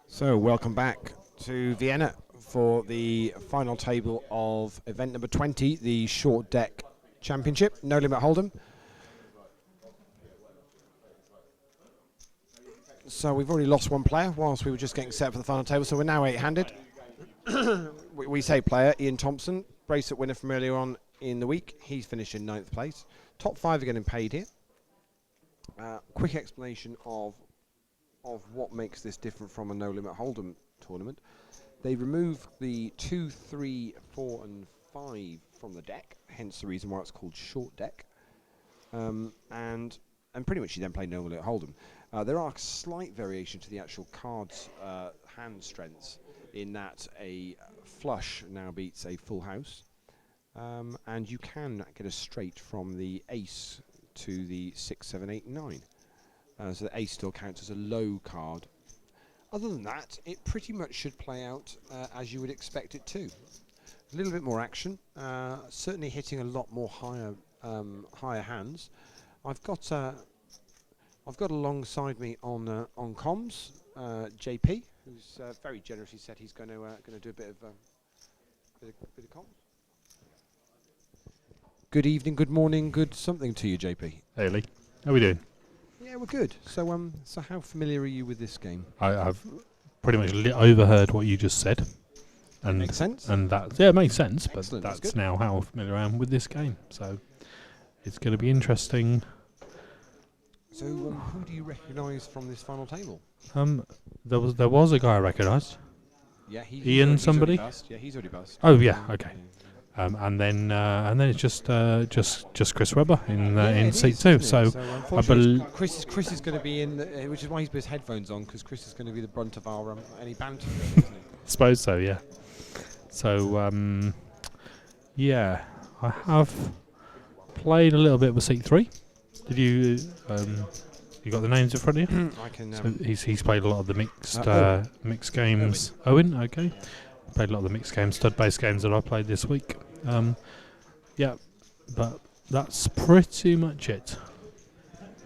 So, welcome back to Vienna for the final table of event number 20, the Short Deck Championship, No Limit Hold'em. So we've already lost one player whilst we were just getting set for the final table, so we're now 8-handed. we say player, Ian Thompson, bracelet winner from earlier on in the week. He's finished in 9th place. Top 5 are getting paid here. Quick explanation of what makes this different from a No Limit Hold'em tournament. They remove the 2, 3, 4 and 5 from the deck, hence the reason why it's called Short Deck. And pretty much you then play No Limit Hold'em. There are slight variation to the actual cards' hand strengths, in that a flush now beats a full house, and you can get a straight from the ace to the 6, 7, 8, 9. So the ace still counts as a low card. Other than that, it pretty much should play out as you would expect it to. A little bit more action, certainly hitting a lot more higher hands. I've got alongside me on comms JP, who's very generously said he's going to do a bit of comms. Good evening, good morning, good something to you, JP. Hey Lee, how are we doing? Yeah, we're good. So how familiar are you with this game? I've pretty much overheard what you just said. And makes sense. And it makes sense. Excellent, But that's now how familiar I am with this game. So it's going to be interesting. So who do you recognise from this final table? There was a guy I recognised. Yeah, Ian somebody. He's already passed. Oh yeah, okay. And then it's just Chris Webber in seat 2. So I believe Chris is going to be in, which is why he's put his headphones on, because Chris is going to be the brunt of our any banter, really, isn't he? I suppose so, yeah. So yeah, I have played a little bit with seat 3. Did you? You got the names in front of you? I can. So he's played a lot of the mixed games. Owen, okay. Played a lot of the mixed games, stud-based games that I played this week. Yeah, but that's pretty much it.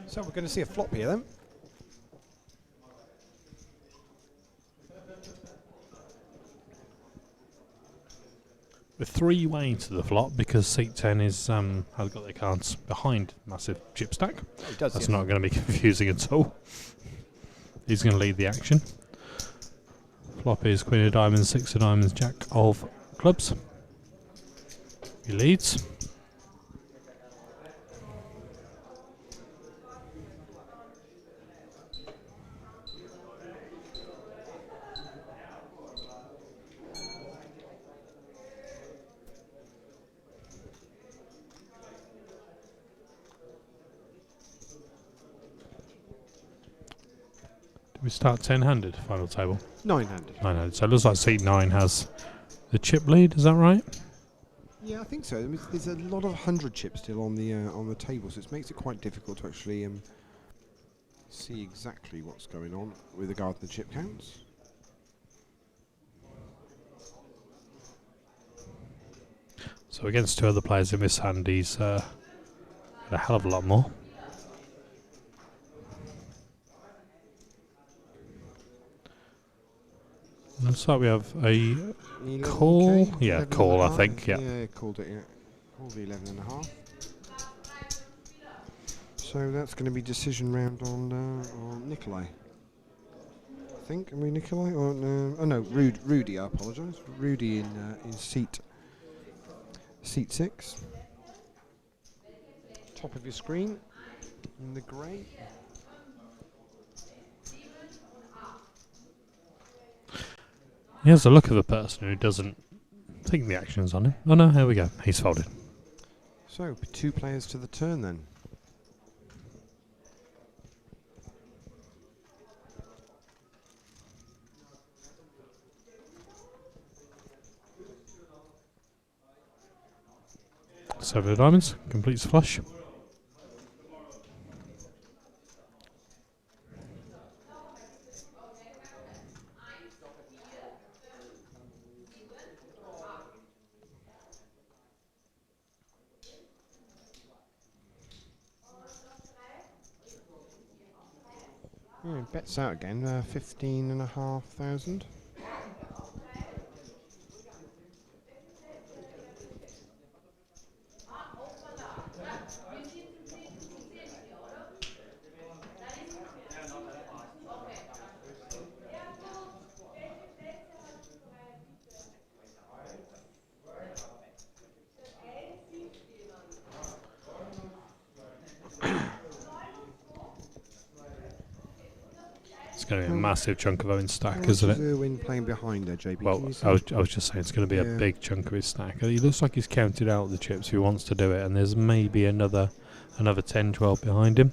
So we're going to see a flop here then. a three-way to the flop because seat 10 is has got their cards behind massive chip stack. It does, That's yes. not going to be confusing at all. He's going to lead the action. Flop is Queen of Diamonds, Six of Diamonds, Jack of Clubs. He leads. We start 10-handed, final table. 9-handed. 9-handed. So it looks like seat 9 has the chip lead, is that right? Yeah, I think so. I mean, there's a lot of 100 chips still on the table, so it makes it quite difficult to actually see exactly what's going on with regard to the chip counts. So against two other players in this hand, he's a hell of a lot more. Looks like we have a call. Yeah, call, I think. Yeah. Yeah, called it. Yeah, called the 11.5. So that's going to be decision round on Nikolai. I think. Are we Nikolai or no? Oh no, Rudy. I apologise. Rudy in seat 6. Top of your screen in the grey. He has the look of a person who doesn't think the action's on him. Oh no, here we go. He's folded. So 2 players to the turn then. Seven of Diamonds completes the flush. Yeah, bets out again. 15,500. It's going to be a massive chunk of Owen's stack, isn't it? Irwin playing behind there, JB. Well, I was just saying it's going to be a big chunk of his stack. He looks like he's counted out the chips. He wants to do it, and there's maybe another 10, 12 behind him.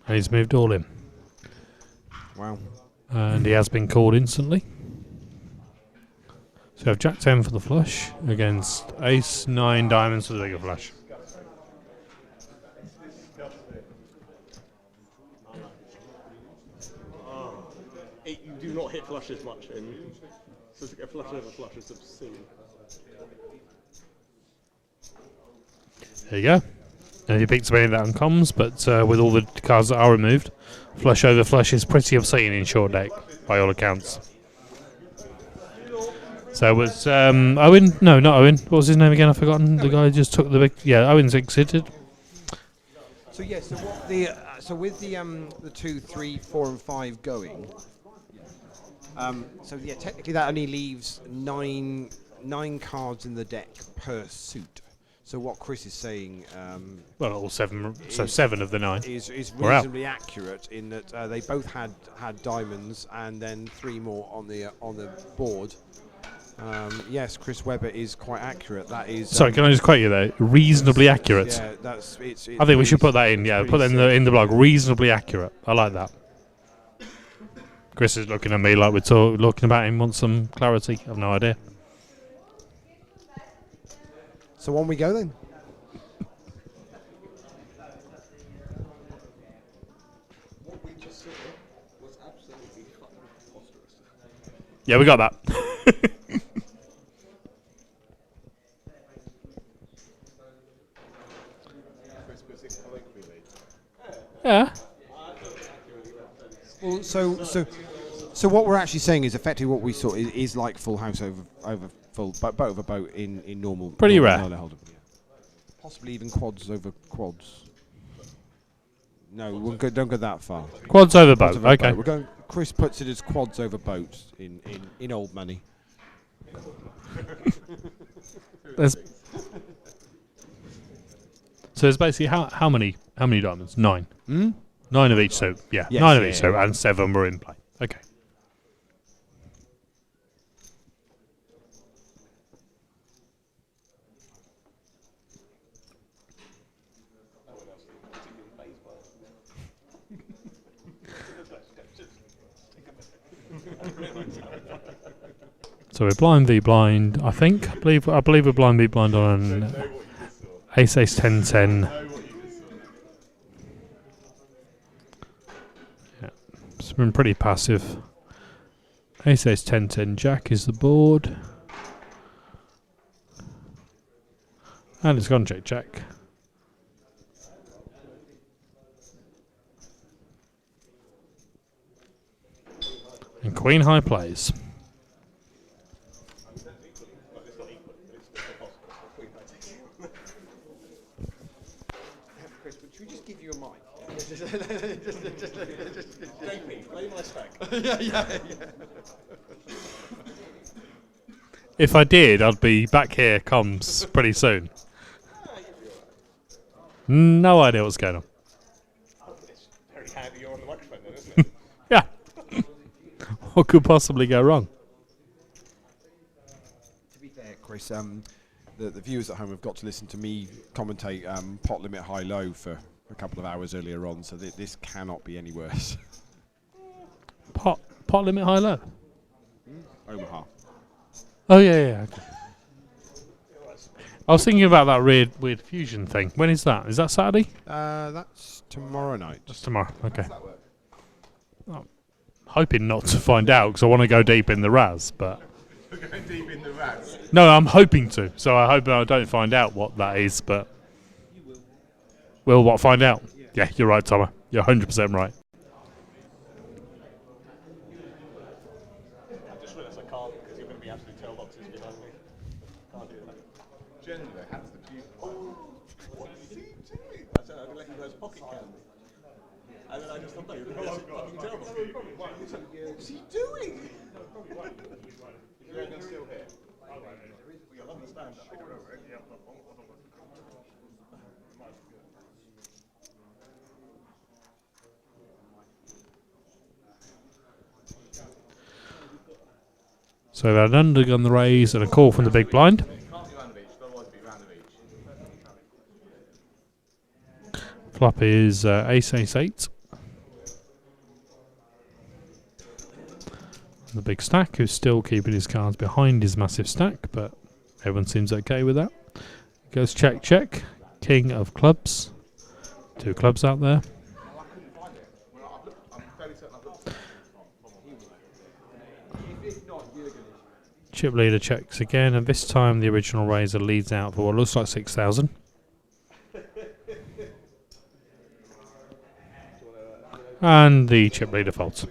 And he's moved all in. Wow. And he has been called instantly. So we have Jack 10 for the flush against Ace 9 Diamonds for the bigger flush. You do not hit flushes much, and so to get flush over flush is obscene. There you go. And he picked away that on comms, but with all the cards that are removed, flush over flush is pretty obscene in short deck, by all accounts. So it was Owen? No, not Owen. What was his name again? I've forgotten. The guy who just took the big. Yeah, Owen's exited. So yeah, so what the so with the 2, 3, 4, and 5 going. So yeah, technically that only leaves nine cards in the deck per suit. So what Chris is saying, Well, all 7. So 7 of the 9 is We're out. reasonably accurate in that they both had diamonds and then 3 more on the board. Yes, Chris Webber is quite accurate. That is. Sorry, can I just quote you there? Reasonably accurate. Yeah, that's it's. I think we should put that in. Yeah, put that in the blog. Reasonably accurate. I like that. Chris is looking at me like we're talking about him. Want some clarity? I've no idea. So on we go then. Yeah, we got that. Yeah. Well, so what we're actually saying is effectively what we saw is like full house over full boat over boat in normal. Pretty normal rare. Early Hold'em, yeah. Possibly even quads over quads. No, don't go that far. Quads over Quads boat. over Okay. boat. We're going. Chris puts it as quads over boats in old money. So there's basically how many diamonds? 9. Hmm? 9 of each. So yeah, Yes, 9 of yeah, each. yeah, So yeah. and 7 were in play. Okay. So we're blind v blind. I believe we're blind v blind on an ace 10 10. Yeah, it's been pretty passive. Ace 10 10 Jack is the board, and it's gone check. And Queen High plays. Chris, should we just give you a mic? JP, play my spec. yeah. If I did, I'd be back here comms pretty soon. No idea what's going on. It's very handy you're on the microphone then, isn't it? Yeah. What could possibly go wrong? To be fair, Chris, the viewers at home have got to listen to me commentate pot limit high low for a couple of hours earlier on, so this cannot be any worse. Pot limit high low. Omaha. Oh yeah. Okay. I was thinking about that weird fusion thing. When is that? Is that Saturday? That's tomorrow night. Just tomorrow. Okay. I'm hoping not to find out because I want to go deep in the Raz, but. We're going deep in the Raz. No, I'm hoping to. So I hope I don't find out what that is, but. Will what find out? Yeah, you're right, Thomas. You're 100% right. I just realised I can't because you're going to be absolute tailboxes behind me. Can't do that. Generally, that's the beauty. What are you doing? I said I'm going to let you guys pocket can. And then I just thought, no, you're going to be fucking terrible. What's he doing? You're going to still here. You'll understand that. So they're an undergun the raise and a call from the big blind. Can't be round of each, otherwise it'd be round of each. Flop is ace 8. The big stack, who's still keeping his cards behind his massive stack, but everyone seems okay with that. Goes check. King of clubs. 2 clubs out there. Chip leader checks again, and this time the original raiser leads out for what looks like 6,000. And the chip leader folds.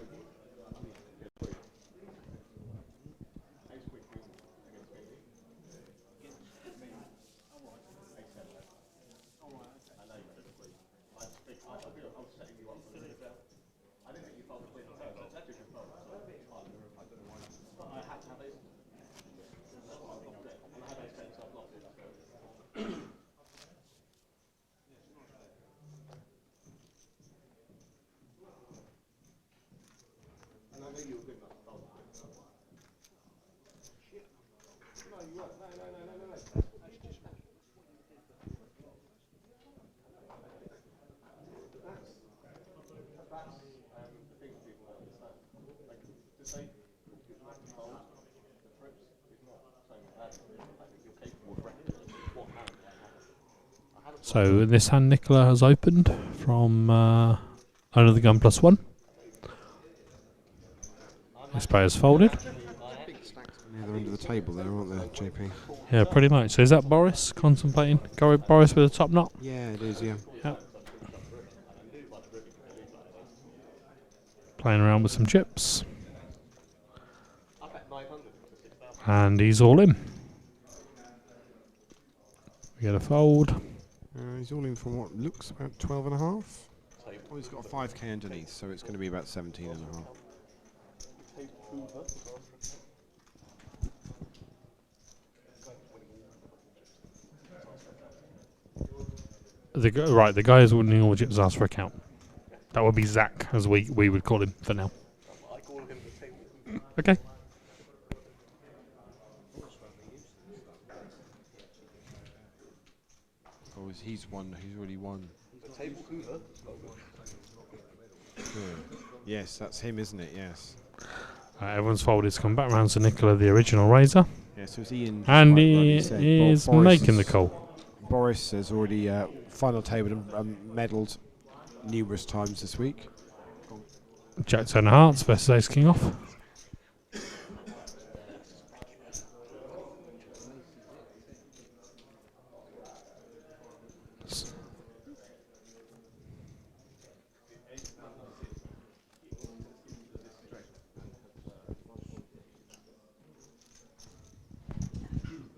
So in this hand, Nicola has opened from under the gun +1. This player's folded. other end of the table there, aren't there, JP? Yeah, pretty much. So is that Boris contemplating? Go with Boris with a top knot? Yeah, it is, yeah. Yeah. Playing around with some chips. And he's all in. We get a fold. He's all in from what looks about 12 and a half. Oh, he's got a 5k underneath, so it's going to be about 17 and a half. The guy who's winning all the chips asked for a count. That would be Zach, as we would call him for now. Okay. Oh, he's already won. Yes, that's him, isn't it? Yes. Everyone's folded to come back round to Nicola, the original raiser. Yeah, so it's Ian. And he is making the call. Boris has already final tabled and medalled numerous times this week. Jack 10 of hearts versus Ace King off.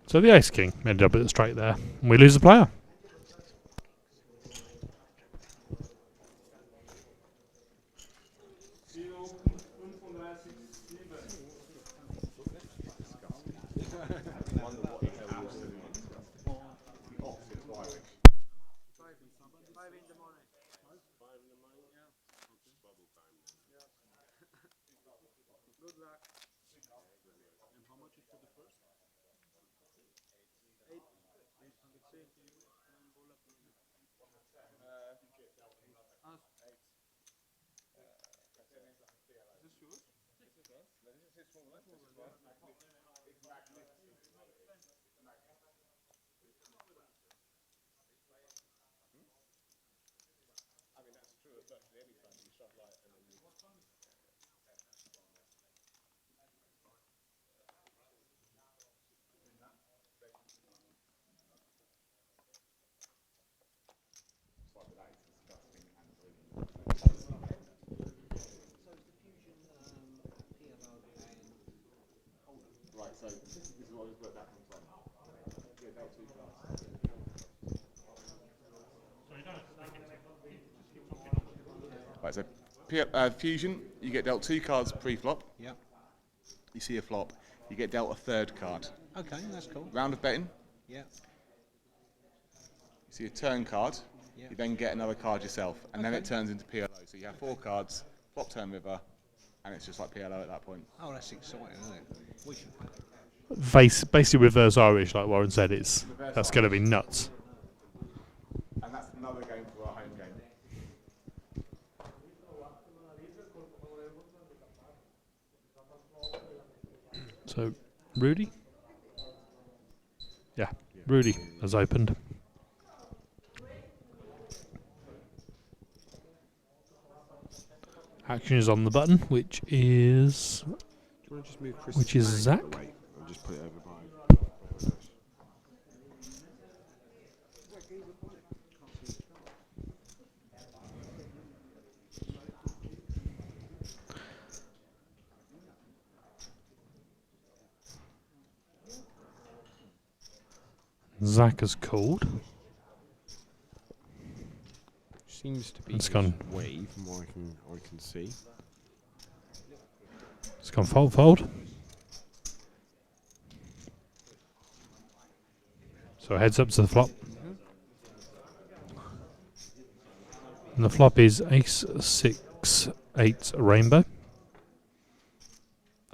So the Ace King ended up at the straight there. And we lose a player. So this is where that comes from. Yeah, dealt 2 cards. Right, so Fusion, you get dealt 2 cards pre-flop. Yep. You see a flop, you get dealt a 3rd card. Okay, that's cool. Round of betting. Yeah. You see a turn card. Yep. You then get another card yourself, and then it turns into PLO. So you have 4 cards, flop, turn, river, and it's just like PLO at that point. Oh, that's exciting, isn't it? We should. Basically reverse Irish, like Warren said, that's going to be nuts. And that's another game for our home game. So, Rudy? Yeah, Rudy has opened. Action is on the button, which is Do you want to just move Chris? Which is Zach? Away? I'll just put it over by. Zach has called. Seems to be It's gone. way from what I can see. It's gone fold. So heads up to the flop. And the flop is Ace 6 8 rainbow.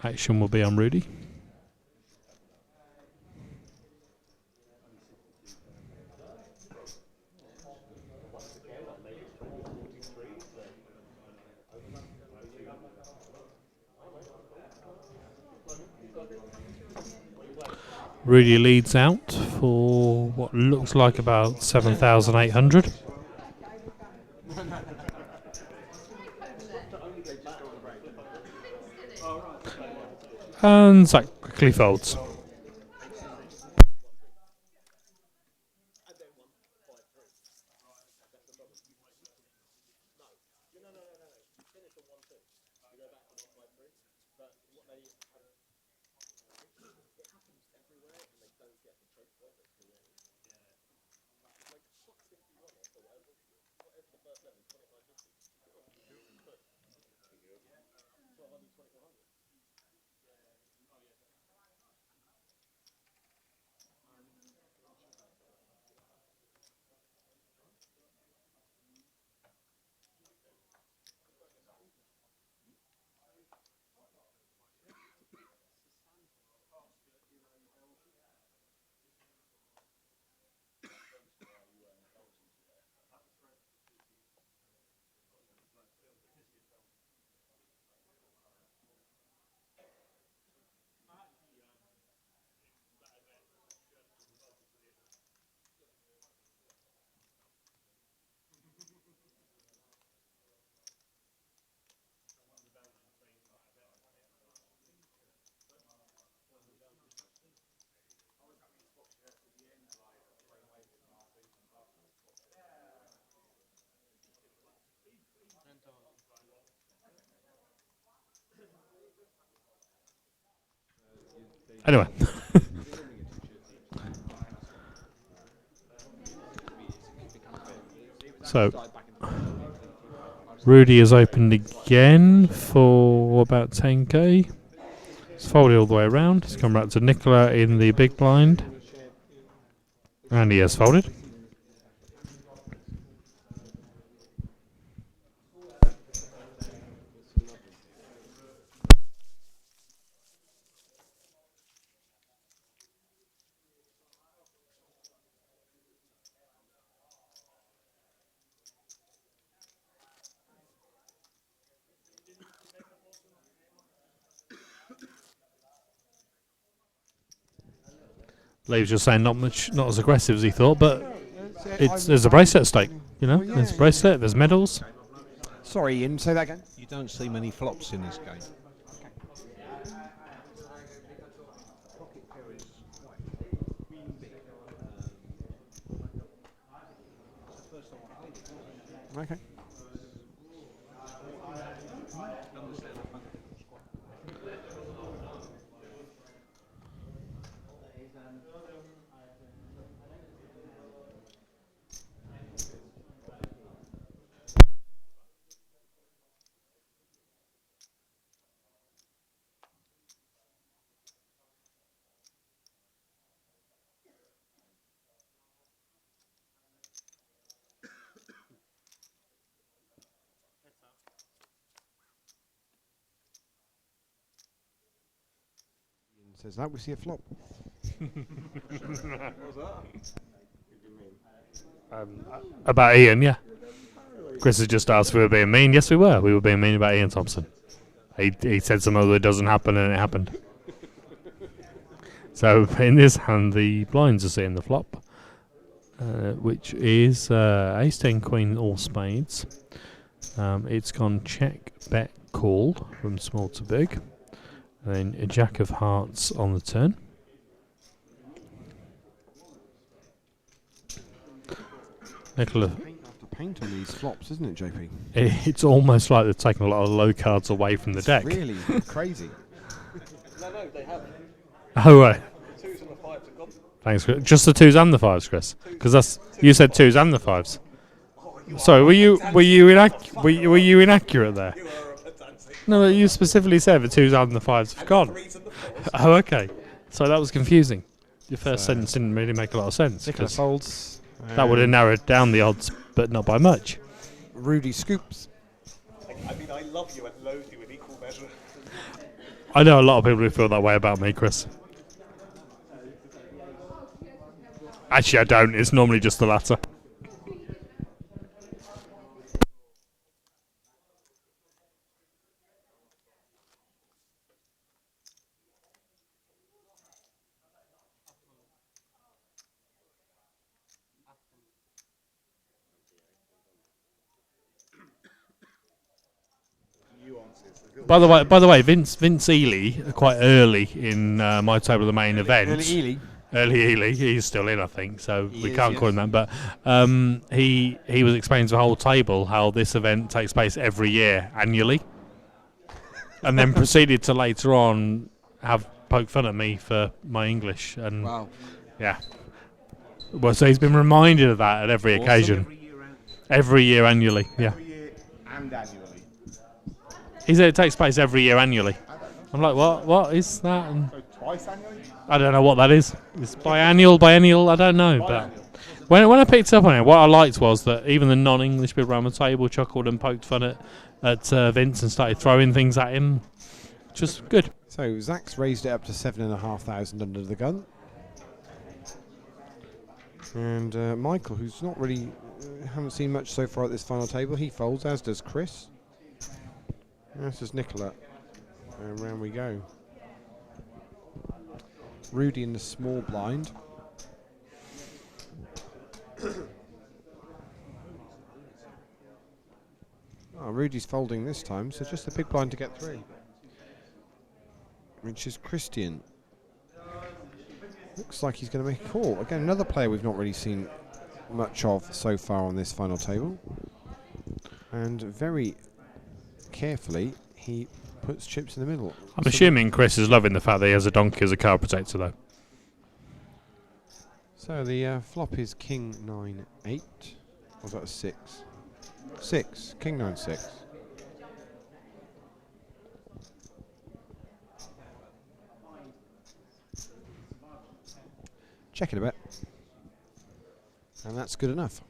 Action will be on Rudy. Rudy leads out for what looks like about 7,800. And Zach quickly folds. Anyway. So, Rudy has opened again for about 10k. It's folded all the way around. It's come back to Nicola in the big blind. And he has folded. Leaves just saying not as aggressive as he thought, but there's a bracelet at stake. You know, there's a bracelet, there's medals. Sorry, Ian, say that again. You don't see many flops in this game. Okay. Says that we see a flop. About Ian, yeah. Chris has just asked if we were being mean. Yes, we were. We were being mean about Ian Thompson. He said something that doesn't happen, and it happened. So in this hand, the blinds are seeing the flop, which is Ace 10 Queen all spades. It's gone check, bet, call from small to big. And then a Jack of Hearts on the turn. Nicola. Paint on these flops, isn't it, JP? It's almost like they've taken a lot of low cards away from the deck. Really crazy. No, they have. Oh, right. The 2s and the 5s are gone. Thanks, Chris. Just the 2s and the 5s, Chris. Because that's you said 2s and the 5s. Sorry, were you inaccurate there? You are a pedantic. No, you specifically said the 2s and the 5s have gone. 3s and the 4s. Oh, okay. So that was confusing. Your first sentence didn't really make a lot of sense. Nicola 'cause folds. that would have narrowed down the odds, but not by much. Rudy scoops. I mean, I love you and loathe you in equal measure. I know a lot of people who feel that way about me, Chris. Actually, I don't. It's normally just the latter. Nuances By the way, Vince Ely, quite early in my table of the main event. Early Ely, he's still in, I think, so we can't call him that. But he was explaining to the whole table how this event takes place every year, annually, and then proceeded to later on have poke fun at me for my English. And Wow. yeah, well, so he's been reminded of that at every occasion. Every year annually, yeah. Every year and annually. He said it takes place every year annually. I'm like, what is that? And So twice annually? I don't know what that is. It's biennial, I don't know. But when I picked up on it, what I liked was that even the non-English people around the table chuckled and poked fun at Vince and started throwing things at him. Just good. So Zach's raised it up to 7,500 under the gun. And Michael, who's not really, haven't seen much so far at this final table, he folds, as does Chris. As does Nicola. And round we go. Rudy in the small blind. Rudy's folding this time, so just the big blind to get through. Which is Christian. Looks like he's going to make a call. Again, another player we've not really seen much of so far on this final table. And very carefully, he puts chips in the middle. I'm assuming Chris is loving the fact that he has a donkey as a card protector, though. So the flop is King 9-8. Or was that a 6? 6. King 9-6. Check it a bit. And that's good enough.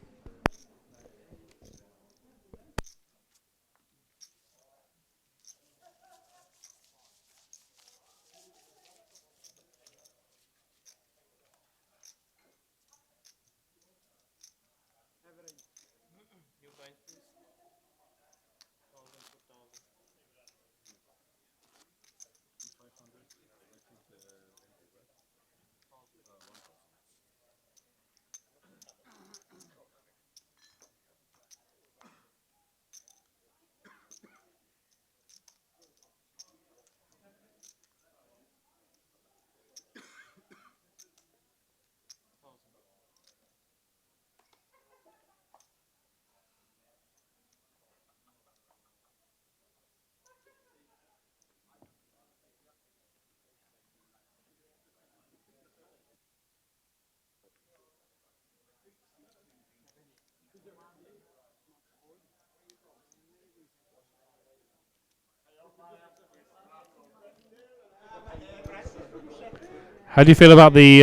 How do you feel about the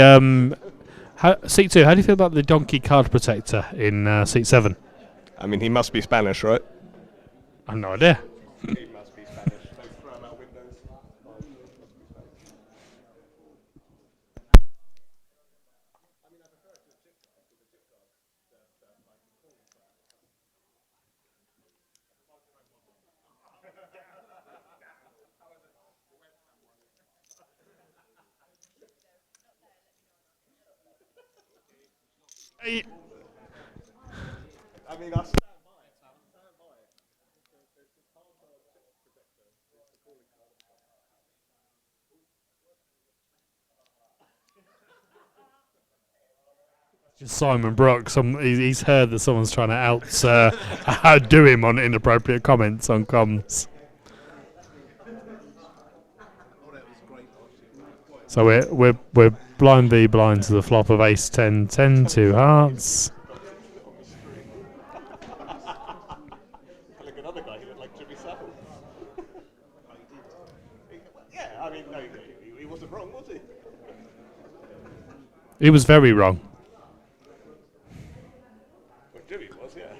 seat 2? How do you feel about the donkey card protector in seat 7? I mean, he must be Spanish, right? I have no idea. He must be Spanish. They throw him out windows. I mean, I stand by it. Just Simon Brooks. He's heard that someone's trying to outdo him on inappropriate comments on comms. So we're blind v blind to the flop of ace 10, 10, 2 hearts. Like another guy, he looked like Jimmy Savile. Yeah, I mean, no, he wasn't wrong, was he? He was very wrong. Well, Jimmy was, yeah.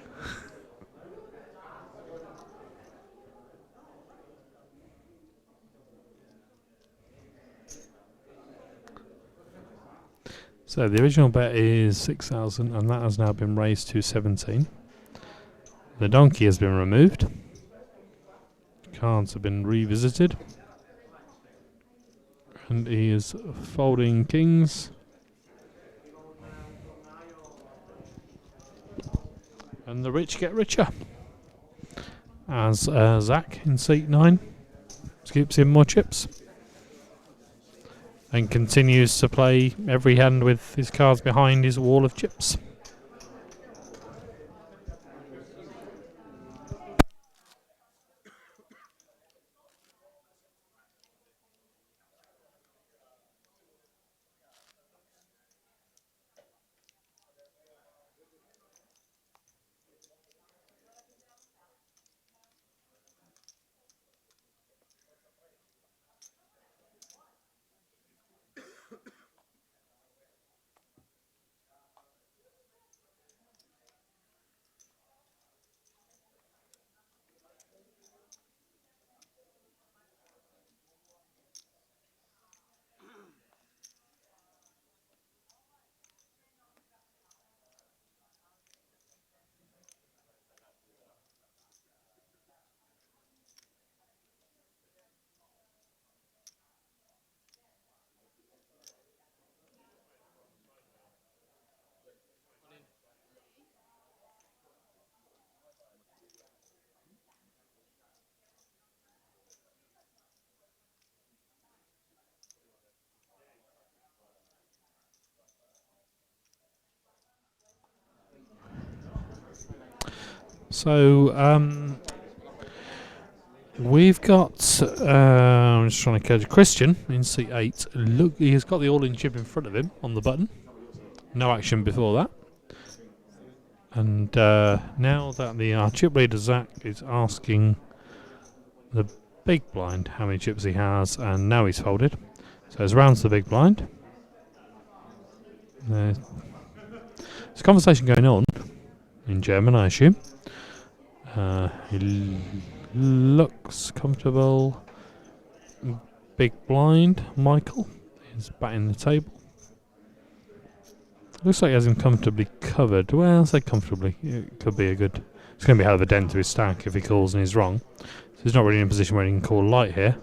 So the original bet is 6,000, and that has now been raised to 17. The donkey has been removed. Cards have been revisited. And he is folding kings. And the rich get richer. As Zach in seat 9. scoops in more chips. And continues to play every hand with his cards behind his wall of chips. So, we've got, I'm just trying to catch Christian in seat 8. Look, he has got the all-in chip in front of him on the button. No action before that. And now that our chip leader Zach is asking the big blind how many chips he has, and now he's folded. So it's round to the big blind. There's a conversation going on in German, I assume. He looks comfortable. Big blind, Michael is batting the table. Looks like he has him comfortably covered. Well, I'll say comfortably. It could be a good... It's going to be a hell of a dent to his stack if he calls and he's wrong. So he's not really in a position where he can call light here.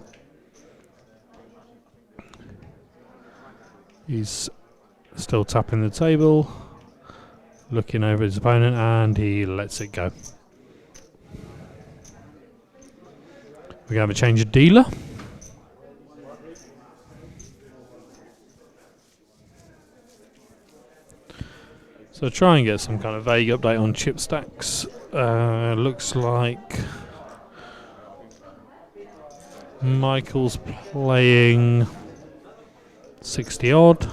He's still tapping the table, looking over his opponent, and he lets it go. We're going to have a change of dealer. So try and get some kind of vague update on chip stacks. Looks like Michael's playing 60 odd.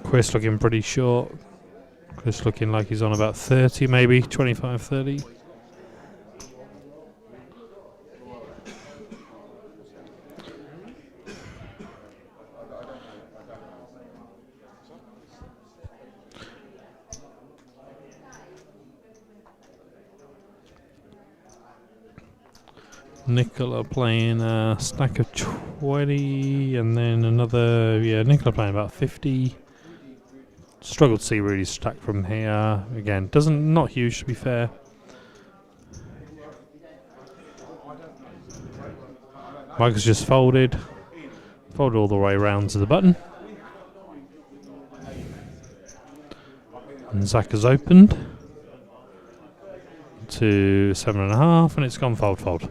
Chris looking pretty short. Chris looking like he's on about 30, maybe 25, 30. Nicola playing a stack of 20, and then another, Nicola playing about 50. Struggle to see really stack from here. Again, not huge to be fair. Michael's just folded all the way around to the button. And Zach has opened to 7.5, and it's gone fold.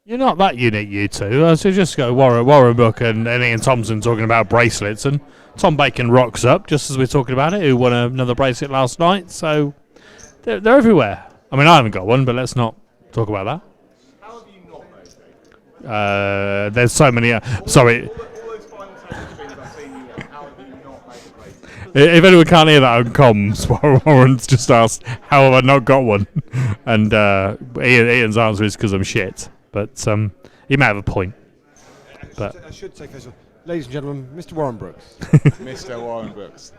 You're not that unique, you two. So just go Warren Book and Ian Thompson talking about bracelets, and Tom Bacon rocks up just as we're talking about it, who won another bracelet last night. So they're everywhere. I mean, I haven't got one, but let's not talk about that. How have you not made it? There's so many. Sorry. All those final table streams I've seen you on, how have you not made a bracelet? If anyone can't hear that on comms, Warren's just asked, how have I not got one? And Ian's answer is because I'm shit. But he may have a point. But I should say, first of all, ladies and gentlemen, Mr. Warren Brooks. Mr. Warren Brooks.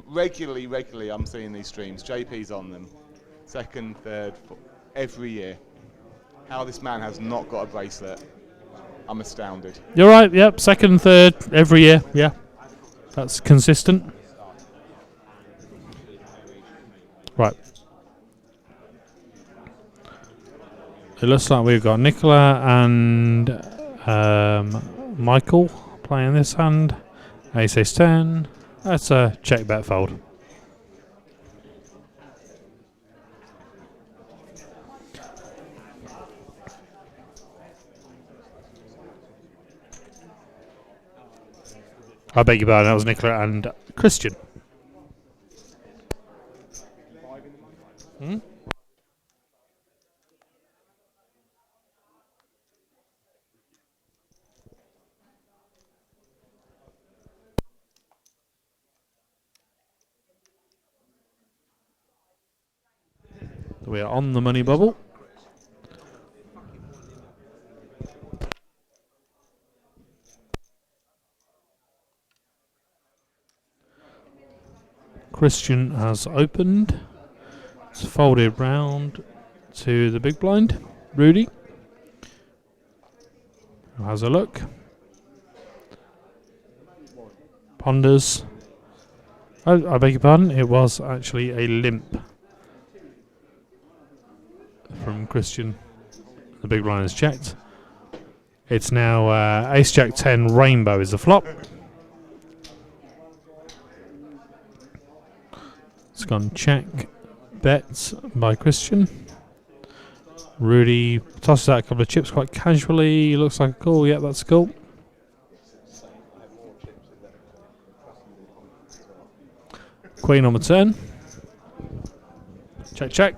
Regularly, I'm seeing these streams. JP's on them. Second, third, every year. How this man has not got a bracelet, I'm astounded. You're right, yep. Second, third, every year, yeah. That's consistent. Right. It looks like we've got Nicola and Michael playing this hand. Ace ace 10. That's a check bet fold. I beg your pardon, that was Nicola and Christian. Hmm? We are on the money bubble. Christian has opened. It's folded round to the big blind. Rudy has a look. Ponders. Oh, I beg your pardon. It was actually a limp from Christian. The big blind is checked. It's now Ace Jack 10 Rainbow is the flop. It's gone check. Bet by Christian. Rudy tosses out a couple of chips quite casually. Looks like a call. Yeah, that's a call. Queen on the turn. Check, check.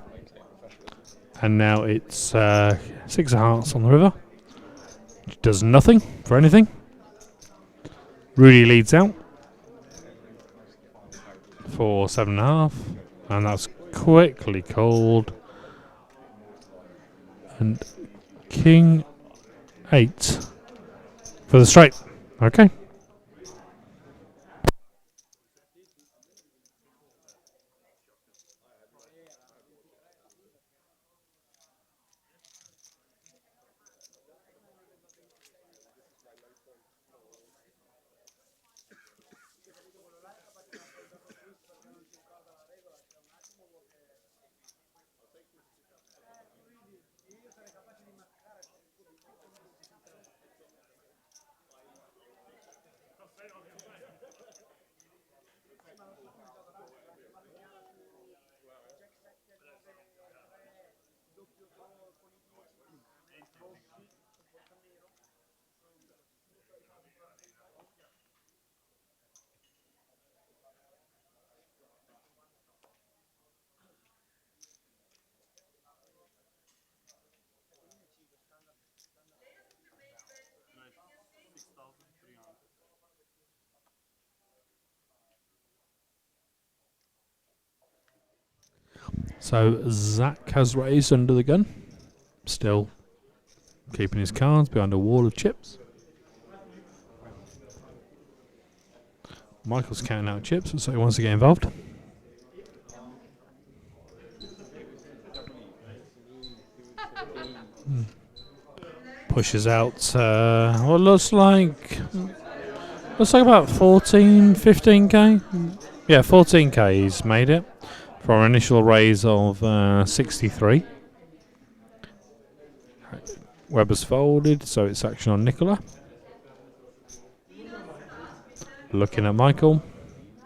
And now it's 6 of hearts on the river. Which does nothing for anything. Rudy leads out for 7.5. And that's quickly called. And King 8 for the straight. Okay. So Zach has raised under the gun. Still keeping his cards behind a wall of chips. Michael's counting out chips, so he wants to get involved. Pushes out what looks like about 14, 15k. Yeah, 14k he's made it for an initial raise of 63. Weber's folded, so it's action on Nicola. Looking at Michael.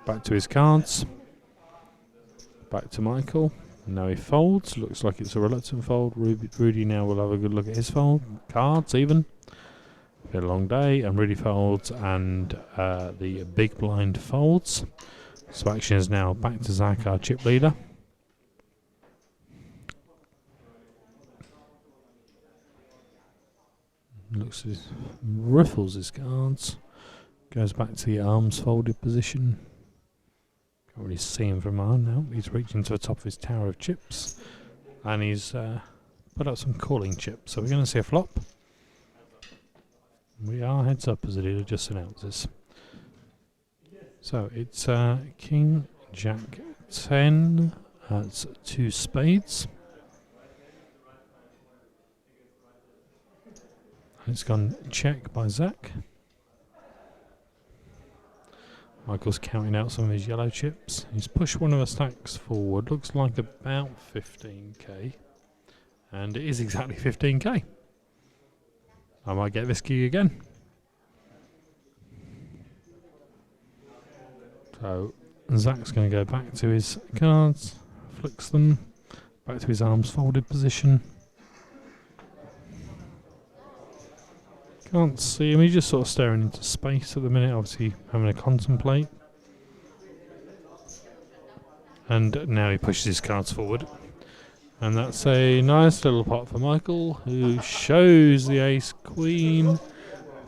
Back to his cards. Back to Michael. Now he folds. Looks like it's a reluctant fold. Rudy now will have a good look at his fold. Cards even. Been a long day. And Rudy folds. And the big blind folds. So action is now back to Zach, our chip leader. Looks as riffles his cards. Goes back to the arms folded position. Can't really see him from arm now. He's reaching to the top of his tower of chips. And he's put up some calling chips. So we're going to see a flop. We are heads up as the dealer just announces. So it's King, Jack, 10. That's 2 spades. It's gone check by Zach. Michael's counting out some of his yellow chips. He's pushed one of the stacks forward. Looks like about 15k. And it is exactly 15k. I might get this gig again. So Zach's going to go back to his cards. Flicks them. Back to his arms folded position. Can't see him. He's just sort of staring into space at the minute. Obviously having to contemplate. And now he pushes his cards forward. And that's a nice little pot for Michael, who shows the ace queen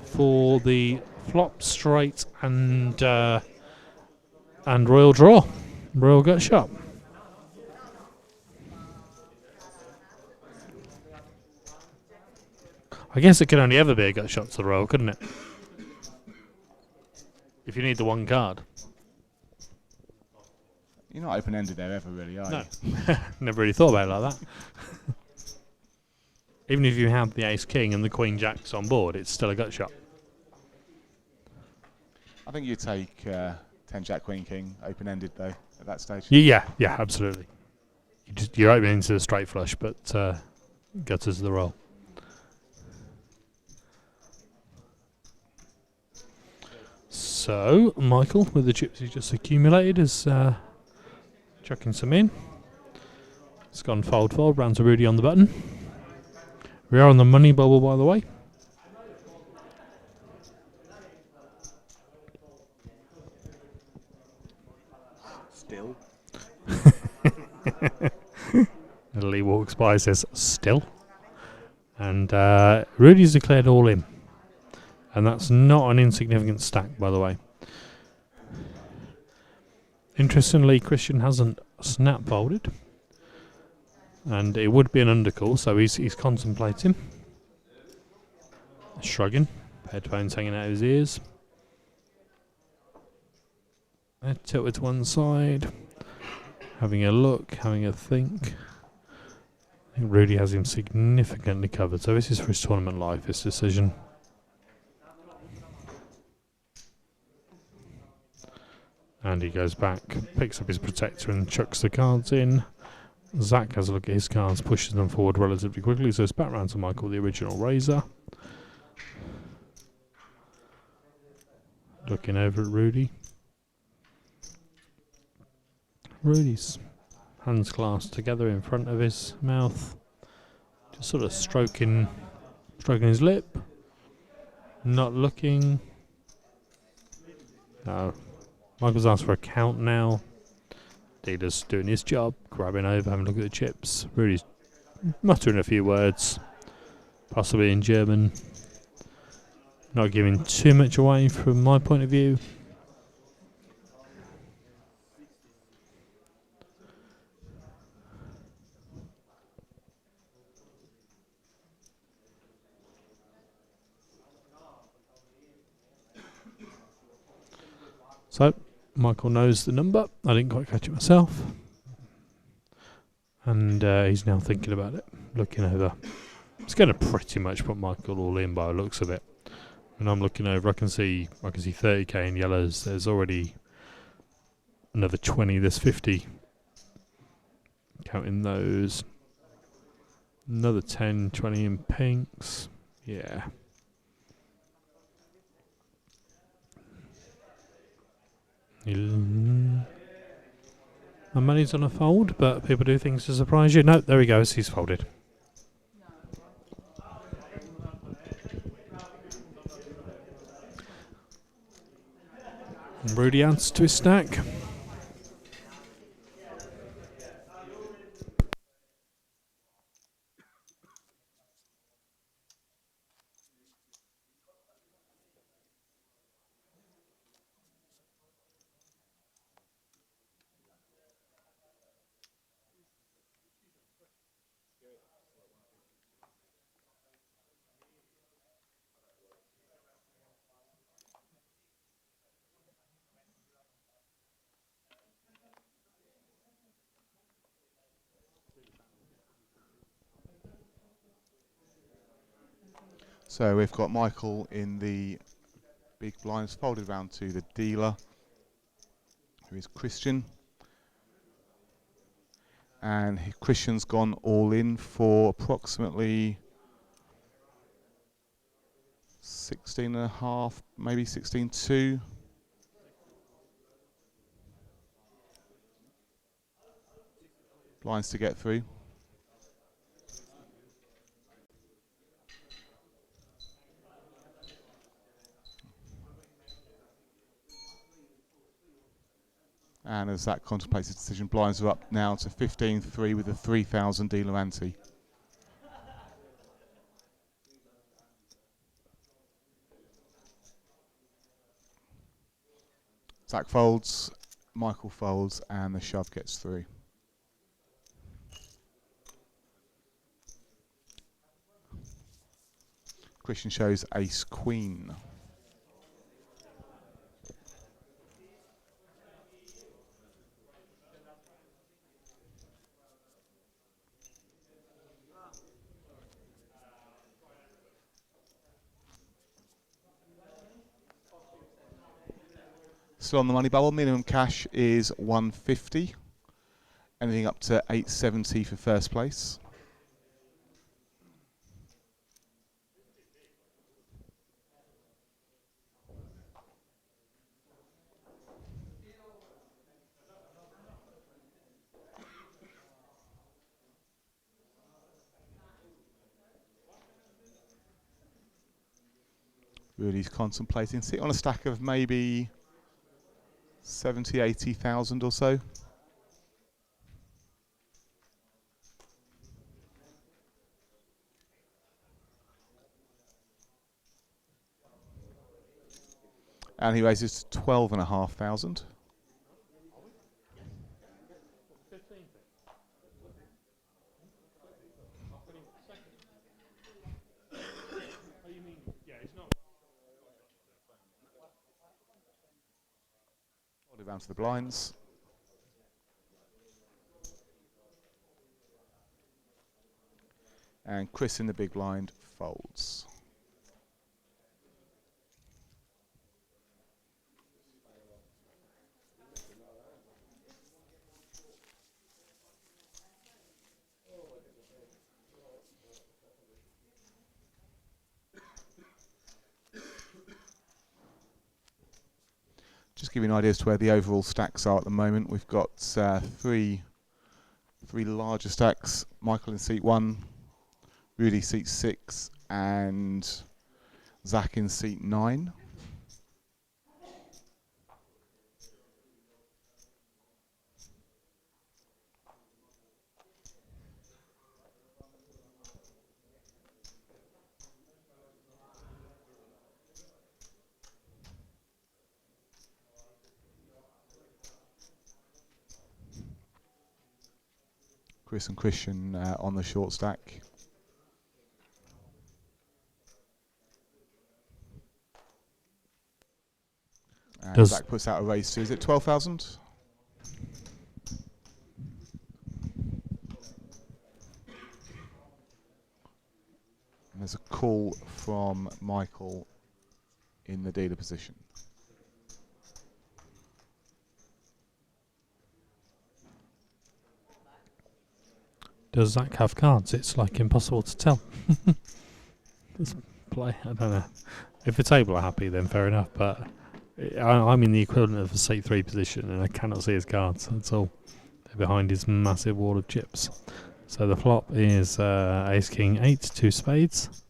for the flop straight and royal draw, royal gut shot. I guess it could only ever be a gut shot to the royal, couldn't it? If you need the one card. You're not open-ended there ever, really, are No. you? Never really thought about it like that. Even if you have the ace king and the queen jacks on board, it's still a gut shot. I think you take 10 jack queen king open-ended though at that stage. Yeah, absolutely. You're opening into the straight flush, but gutters the roll. So Michael, with the chips he just accumulated, is chucking some in. It's gone fold, round to Rudy on the button. We are on the money bubble, by the way. Still. Lee walks by, says, still. And Rudy's declared all in. And that's not an insignificant stack, by the way. Interestingly, Christian hasn't snap folded. And it would be an undercall, so he's contemplating. Shrugging. Headphones hanging out of his ears. Head tilted to one side. Having a look, having a think. I think Rudy has him significantly covered, so this is for his tournament life, this decision. And he goes back, picks up his protector and chucks the cards in. Zach has a look at his cards, pushes them forward relatively quickly, so it's back round to Michael, the original raiser. Looking over at Rudy. Rudy's hands clasped together in front of his mouth. Just sort of stroking his lip. Not looking. No. Michael's asked for a count now. Dealer's doing his job, grabbing over, having a look at the chips. Rudy's muttering a few words, possibly in German. Not giving too much away from my point of view. So, Michael knows the number. I didn't quite catch it myself. And he's now thinking about it, looking over. It's going to pretty much put Michael all in by the looks of it. And I'm looking over, I can see 30k in yellows. There's already another 20, there's 50. Counting those. Another 10, 20 in pinks. Yeah. My money's on a fold, but people do things to surprise you. No, there he goes, he's folded. And Rudy adds to his stack. So we've got Michael in the big blinds folded round to the dealer. who is Christian. And Christian's gone all in for approximately 16.5, maybe 16.2. Blinds to get through. And as that contemplates his decision, blinds are up now to 15.3 with a 3,000 dealer ante. Zach folds, Michael folds, and the shove gets through. Christian shows ace queen. Still on the money bubble, minimum cash is 150. Anything up to 870 for first place. Really contemplating. Sit on a stack of maybe 70, 80,000 or so. And he raises to 12,500. Hold it round to the blinds. And Chris in the big blind folds. Just give you an idea as to where the overall stacks are at the moment. We've got three larger stacks. Michael in seat 1, Rudy seat 6, and Zach in seat 9. Chris and Christian on the short stack. And Zach puts out a raise to, is it 12,000? There's a call from Michael in the dealer position. Does Zach have cards? It's like impossible to tell. Let's play. I don't know. If the table are happy, then fair enough. But I'm in the equivalent of a seat 3 position, and I cannot see his cards. That's all. They're behind his massive wall of chips. So the flop is Ace King 8, 2 spades.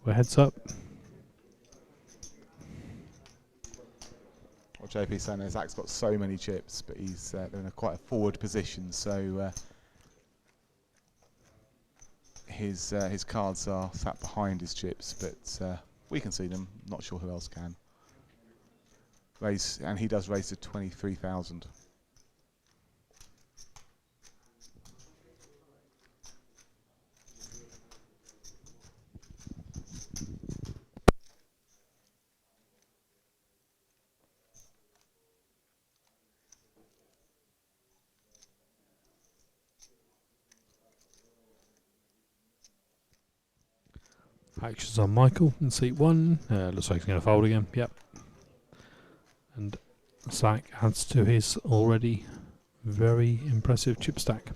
We're heads up. What JP's saying is Zach's got so many chips, but he's they're in quite a forward position, so his cards are sat behind his chips, but we can see them. Not sure who else can. Raise, and he does raise to 23,000. Actions on Michael in seat 1. Looks like he's going to fold again. Yep. And Zach adds to his already very impressive chip stack.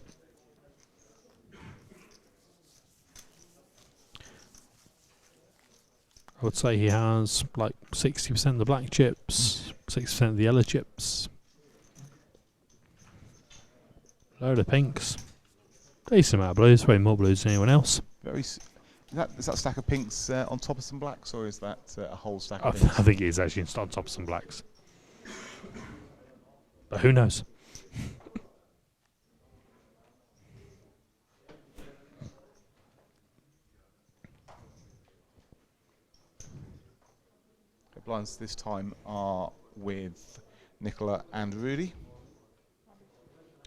I would say he has like 60% of the black chips, 60% of the yellow chips, load of pinks, decent amount of blues, way more blues than anyone else. Is that stack of pinks on top of some blacks, or is that a whole stack I of pinks? think it is actually on top of some blacks. But who knows? The blinds this time are with Nicola and Rudy.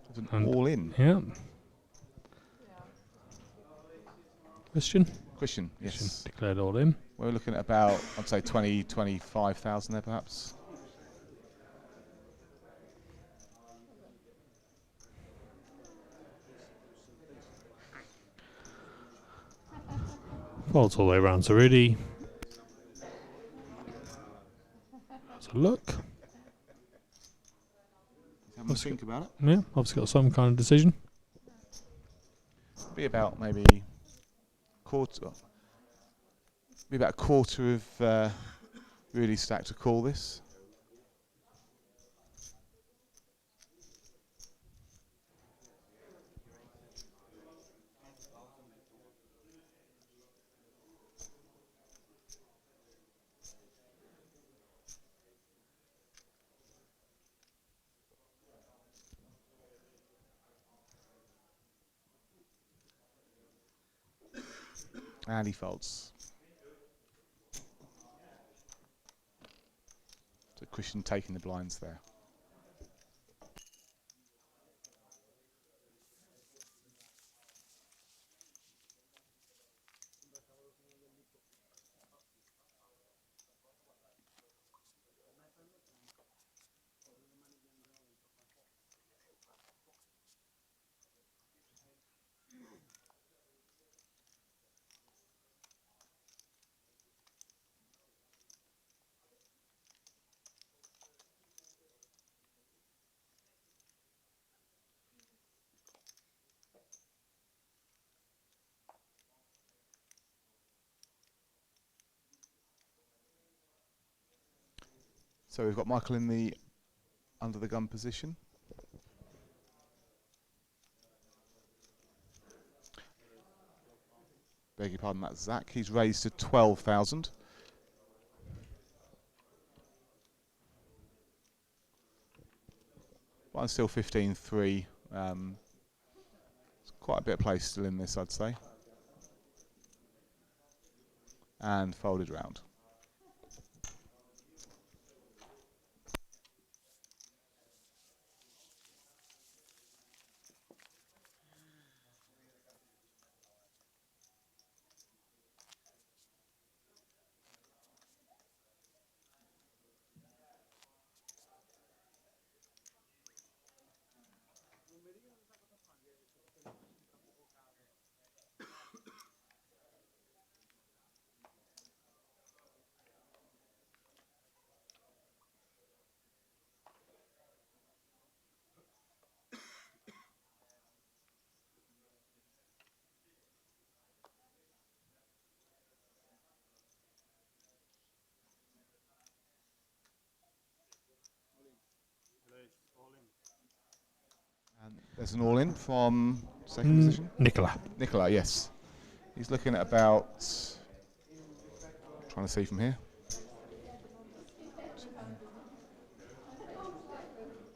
It's an all in. Yeah. Christian Yes. declared all in. We're looking at about, I'd say 20, 25,000 there perhaps. Folds all the way around to Rudy. Has a look. Have a think about it. Yeah, obviously got some kind of decision. Be about maybe quarter. Be about a quarter of Rudy's stack to call this. And he folds. So Christian taking the blinds there. So we've got Michael in the under the gun position. Beg your pardon, that's Zach. He's raised to 12,000. But I'm still 15-3. It's quite a bit of play still in this, I'd say. And folded round. And there's an all-in from second position. Nicola. Yes. He's looking at about, trying to see from here,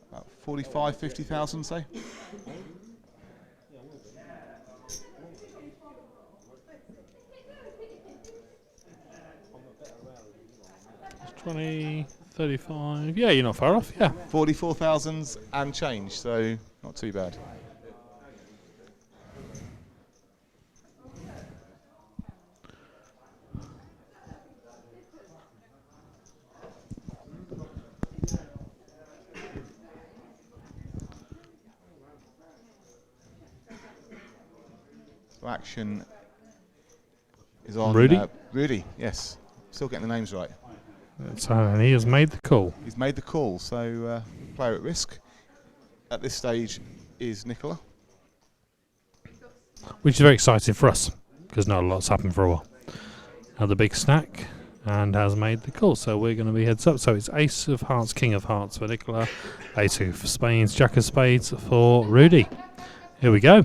about 45, 50,000, say. It's 20, 35. Yeah, you're not far off. Yeah. 44,000 and change, so not too bad. So action is on Rudy? Rudy, yes. Still getting the names right. So, and he has made the call. He's made the call, so player at risk at this stage is Nicola. Which is very exciting for us, because not a lot's happened for a while. Had the big stack, and has made the call. So we're going to be heads up. So it's Ace of Hearts, King of Hearts for Nicola, A2 for Spades, Jack of Spades for Rudy. Here we go.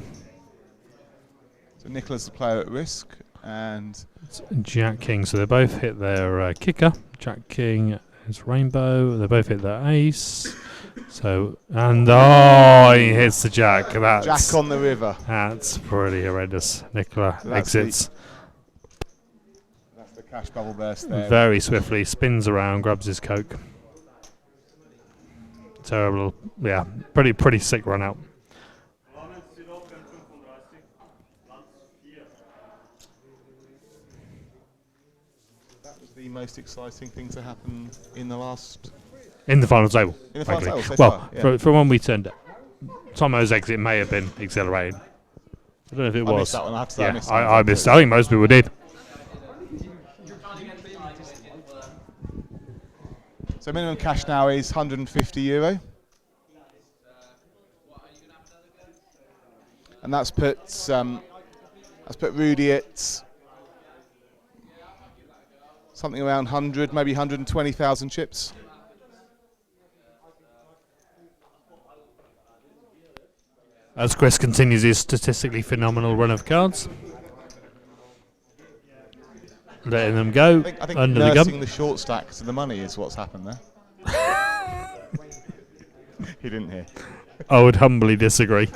So Nicola's the player at risk, and It's Jack King. So they both hit their kicker. Jack King is rainbow. They both hit their ace. So and he hits the jack. That's Jack on the river. That's pretty horrendous. Nicola So that's exits That's the cash bubble burst there. very swiftly, spins around, grabs his coke. Terrible. Yeah, pretty sick run out. That was the most exciting thing to happen in the last. In the final table. In the final frankly. table so well, far, yeah. from when we turned up, Tomo's exit may have been exhilarating. I don't know if it I was. missed that one. I have to say I Yeah, missed that I one. missed. I think most people did. So minimum cash now is €150. And that's put Rudy at something around 100, maybe 120,000 chips. As Chris continues his statistically phenomenal run of cards. Letting them go I think under the nursing gun. the short stack to the money is what's happened there. He didn't hear. I would humbly disagree.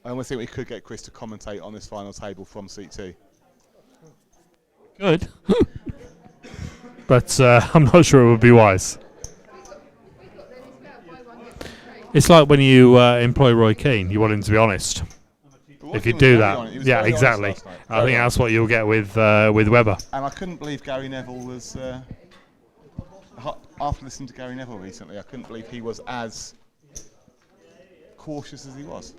I almost think we could get Chris to commentate on this final table from seat 2. Good. But I'm not sure it would be wise. It's like when you employ Roy Keane, you want him to be honest. If you do that, yeah, exactly. I think that's what you'll get with Weber. And I couldn't believe Gary Neville was, after listening to Gary Neville recently, I couldn't believe he was as cautious as he was.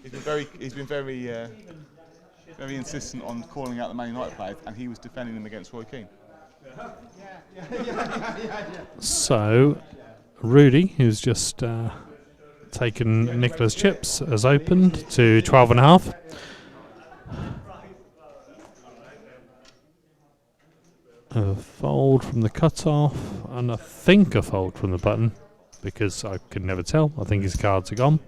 He's been very insistent on calling out the Man United players, and he was defending them against Roy Keane. So, Rudy, who's just taken Nicola's chips, has opened to 12.5. A fold from the cutoff, and I think a fold from the button, because I could never tell. I think his cards are gone.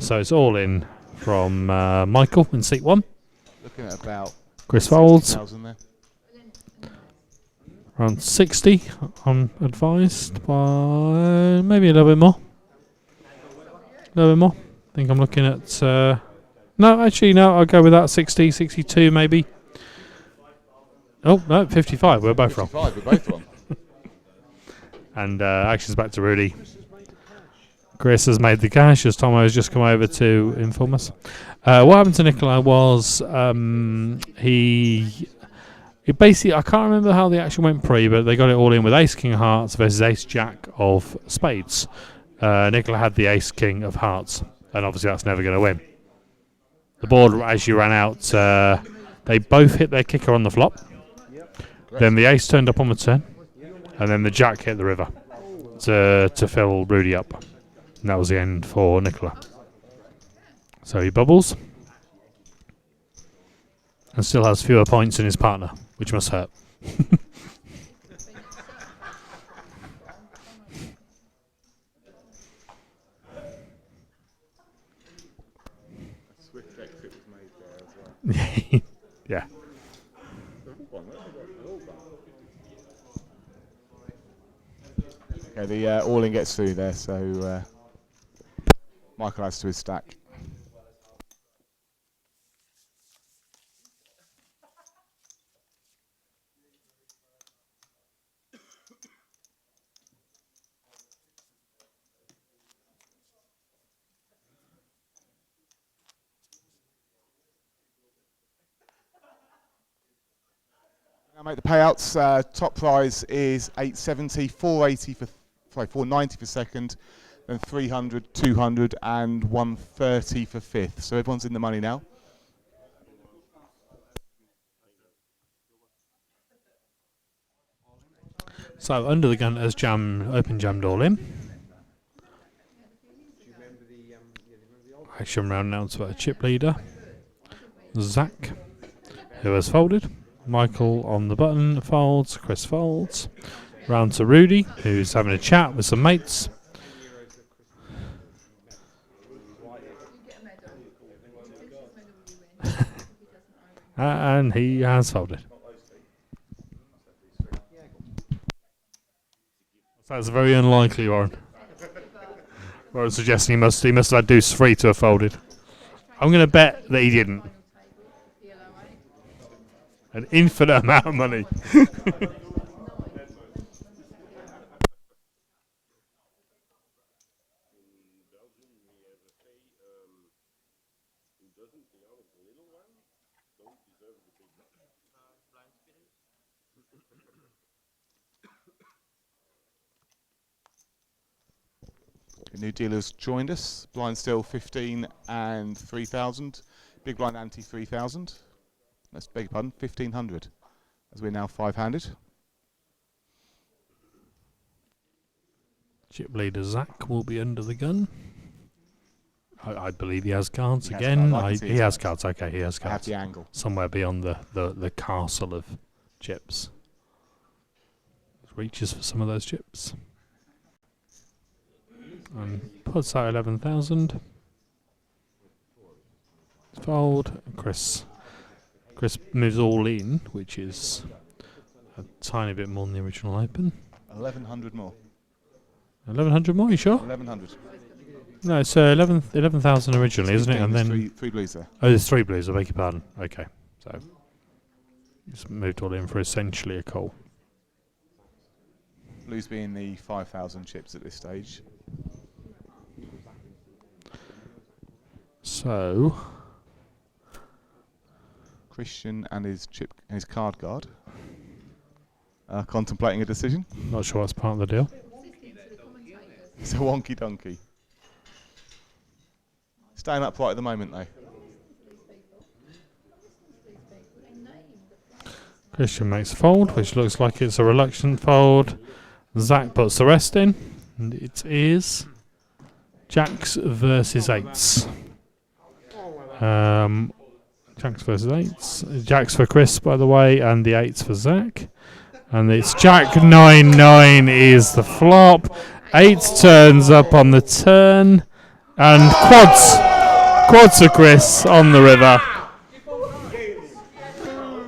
So it's all in from Michael in seat 1. Looking at about Chris folds. 60,000 there. Around 60, I'm advised, by maybe a little bit more. A little bit more. I think I'm looking at... no, actually, no, I'll go with that. 60, 62 maybe. Oh, no, 55. We're both wrong. 55, we're both wrong. And actions back to Rudy. Chris has made the cash as Tomo has just come over to inform us. What happened to Nikolai was it basically, I can't remember how the action went pre, but they got it all in with Ace King of Hearts versus Ace Jack of Spades. Nikolai had the Ace King of Hearts, and obviously that's never going to win. The board, as you ran out, they both hit their kicker on the flop. Then the Ace turned up on the turn, and then the Jack hit the river to fill Rudy up. And that was the end for Nicola. So he bubbles. And still has fewer points than his partner, which must hurt. Swift exit was made there as well. Yeah. Okay, the all-in gets through there, so Michael adds to his stack. Now make the payouts. Top prize is 870, 480 for, sorry, 490 for second, then 300, 200, and 130 for fifth. So everyone's in the money now. So under the gun as open jammed all in. Action round now to a chip leader. Zach, who has folded. Michael on the button folds. Chris folds. Round to Rudy, who's having a chat with some mates. And he has folded. That's very unlikely, Warren. Warren's suggesting he must have had deuce 3 to have folded. I'm going to bet that he didn't. An infinite amount of money. New dealers joined us. Blind still 15 and 3,000. Big blind ante 3,000. Let's beg your pardon, 1,500. As we're now 5-handed. Chip leader Zach will be under the gun. I believe he has cards He has again. cards. He has cards. Okay, he has I have cards. the angle. Somewhere beyond the castle of chips. Reaches for some of those chips. And puts out 11,000. Fold. Chris moves all in, which is a tiny bit more than the original open. 1,100 more. 1,100 more, you sure? 1,100. No, it's 11,000 originally, isn't it? And then three blues there. oh, there's 3 blues. I beg your pardon. Okay, so it's moved all in for essentially a call. Blues being the 5,000 chips at this stage. So Christian and his card guard are contemplating a decision. not sure that's part of the deal. It's a wonky donkey. Staying upright at the moment though. Christian makes a fold, which looks like it's a reluctant fold. Zach puts the rest in, and it is Jacks versus 8s. Jacks versus 8s. Jacks for Chris, by the way, and the 8s for Zach. And it's Jack 9-9 is the flop. 8 turns up on the turn, and quads for Chris on the river.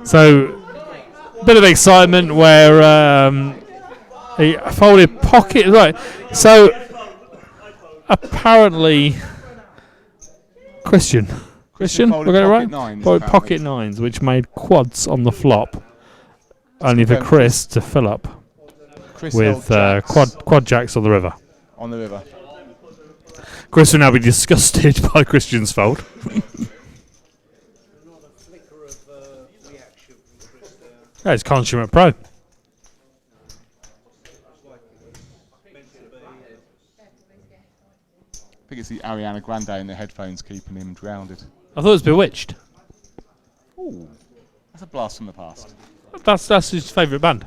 So, a bit of excitement where he folded pocket, right. So, apparently, Christian, we got it right? Folded pocket 9s, which made quads on the flop. Only for Chris to fill up with quad jacks on the river. On the river. Chris will now be disgusted by Christian's fold. Yeah, it's Consummate Pro. I think it's the Ariana Grande in the headphones keeping him grounded. I thought it was Bewitched. Ooh, that's a blast from the past. That's his favourite band.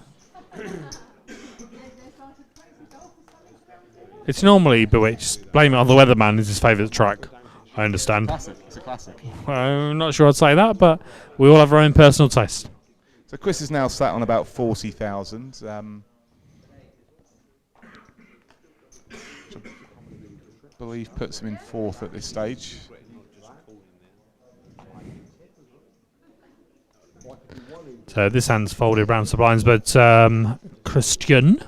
It's normally Bewitched. Blame It on the Weatherman is his favourite track. I understand. Classic. It's a classic. I'm not sure I'd say that, but we all have our own personal taste. So Chris is now sat on about 40,000. I believe puts him in 4th at this stage. So this hand's folded round to blinds, but Christian,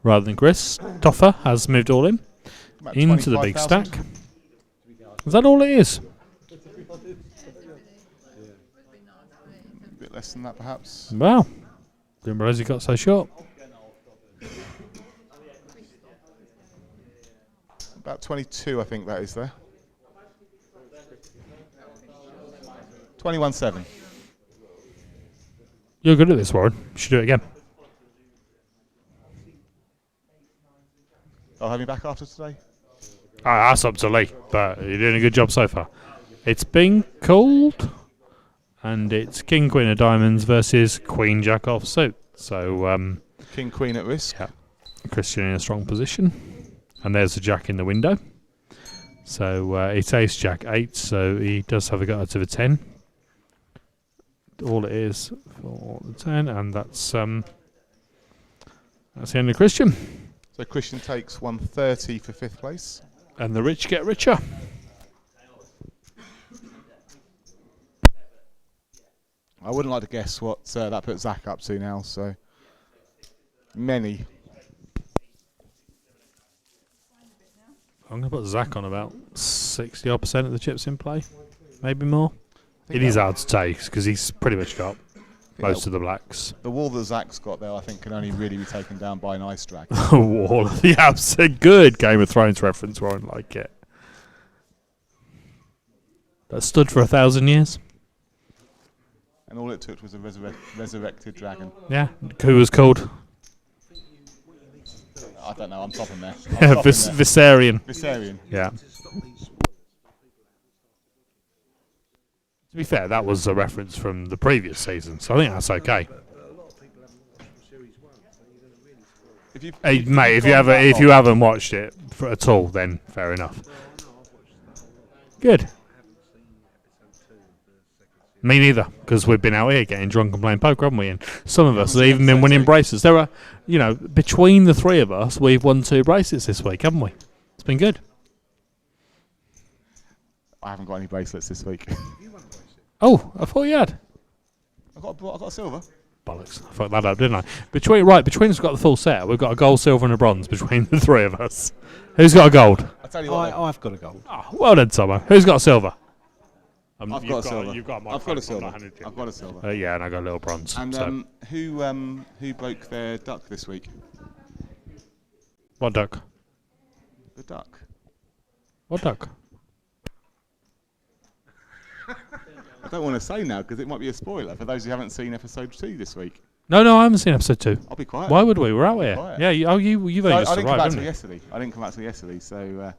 rather than Chris, Toffer has moved all in About into the big 25,000. stack. Is that all it is? A bit less than that, perhaps. Wow. Didn't realise he got so short. About 22, I think that is there. 21.7. You're good at this, Warren. You should do it again. I'll have you back after today. That's up to Lee, but you're doing a good job so far. It's been called, and it's King Queen of Diamonds versus Queen Jack off suit. So King Queen at risk. yeah, Christian in a strong position, and there's the Jack in the window. So it's Ace Jack 8, so he does have a gut of a 10. All it is for the 10, and that's the end of Christian. So Christian takes 130 for 5th place. And the rich get richer. I wouldn't like to guess what that puts Zach up to now, so many. I'm going to put Zach on about 60% of the chips in play. Maybe more. It is hard to take because he's pretty much got most of the blacks. The wall that Zach's got there, I think, can only really be taken down by an ice dragon. Wall of the Abs. A good Game of Thrones reference, won't like it. That stood for 1,000 years. And all it took was a resurrected dragon. Yeah. Who was called? I don't know, I'm stopping there. Viserion. Viserion. Yeah. To be fair, that was a reference from the previous season, so I think that's okay. Hey, mate, if you haven't watched it at all, then fair enough. Good. Me neither, because we've been out here getting drunk and playing poker, haven't we? And some of us have even been winning bracelets. There are, between the three of us, we've won 2 bracelets this week, haven't we? It's been good. I haven't got any bracelets this week. Oh, I thought you had. I got a silver. Bollocks. I fucked that up, didn't I? Between us, we've got the full set. We've got a gold, silver, and a bronze between the three of us. Who's got a gold? I tell you what, I've got a gold. Oh, well done, Tomo. Who's got a silver? I've got a silver. I've got a silver. I've got a silver. Yeah, and I got a little bronze. And so. who broke their duck this week? What duck? The duck. What duck? I don't want to say now because it might be a spoiler for those who haven't seen episode 2 this week. No, I haven't seen episode 2. I'll be quiet. Why would we? We're out here. Quiet. Yeah, you've only just I didn't come back arrived, till haven't you? yesterday. I didn't come back till yesterday, so.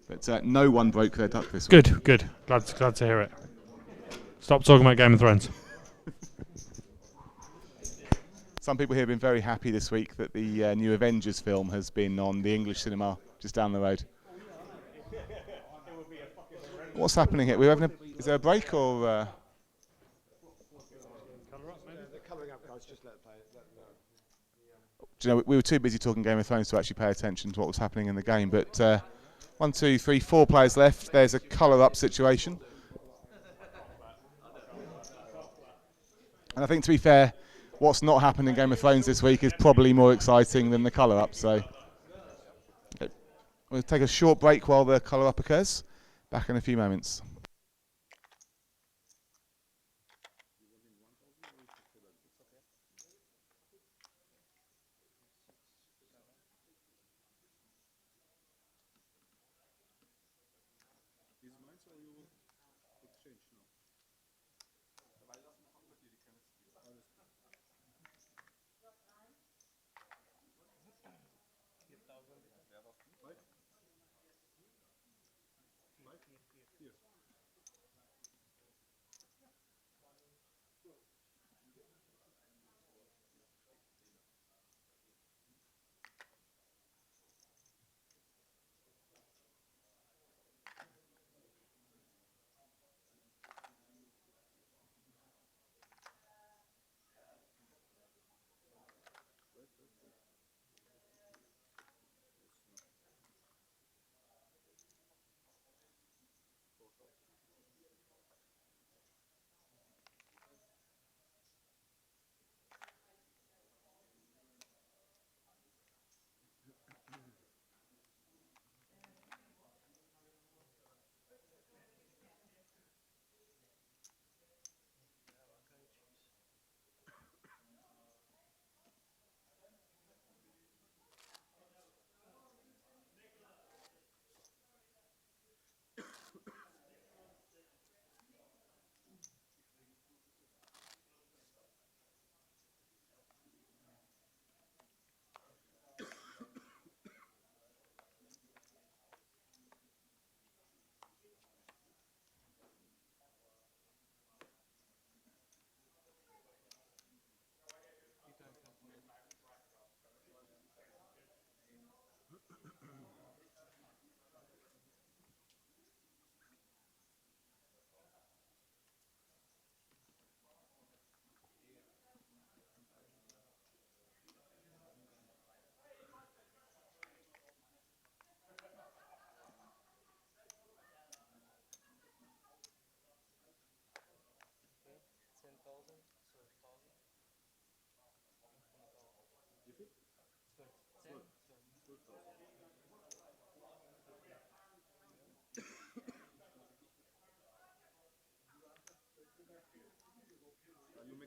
But no one broke their duck this week. Good. Glad to hear it. Stop talking about Game of Thrones. Some people here have been very happy this week that the new Avengers film has been on the English cinema just down the road. What's happening here? Is there a break or? Do you know, we were too busy talking Game of Thrones to actually pay attention to what was happening in the game. But 1, 2, 3, 4 players left. There's a colour-up situation. And I think, to be fair, what's not happened in Game of Thrones this week is probably more exciting than the colour-up. So we'll take a short break while the colour-up occurs. Back in a few moments.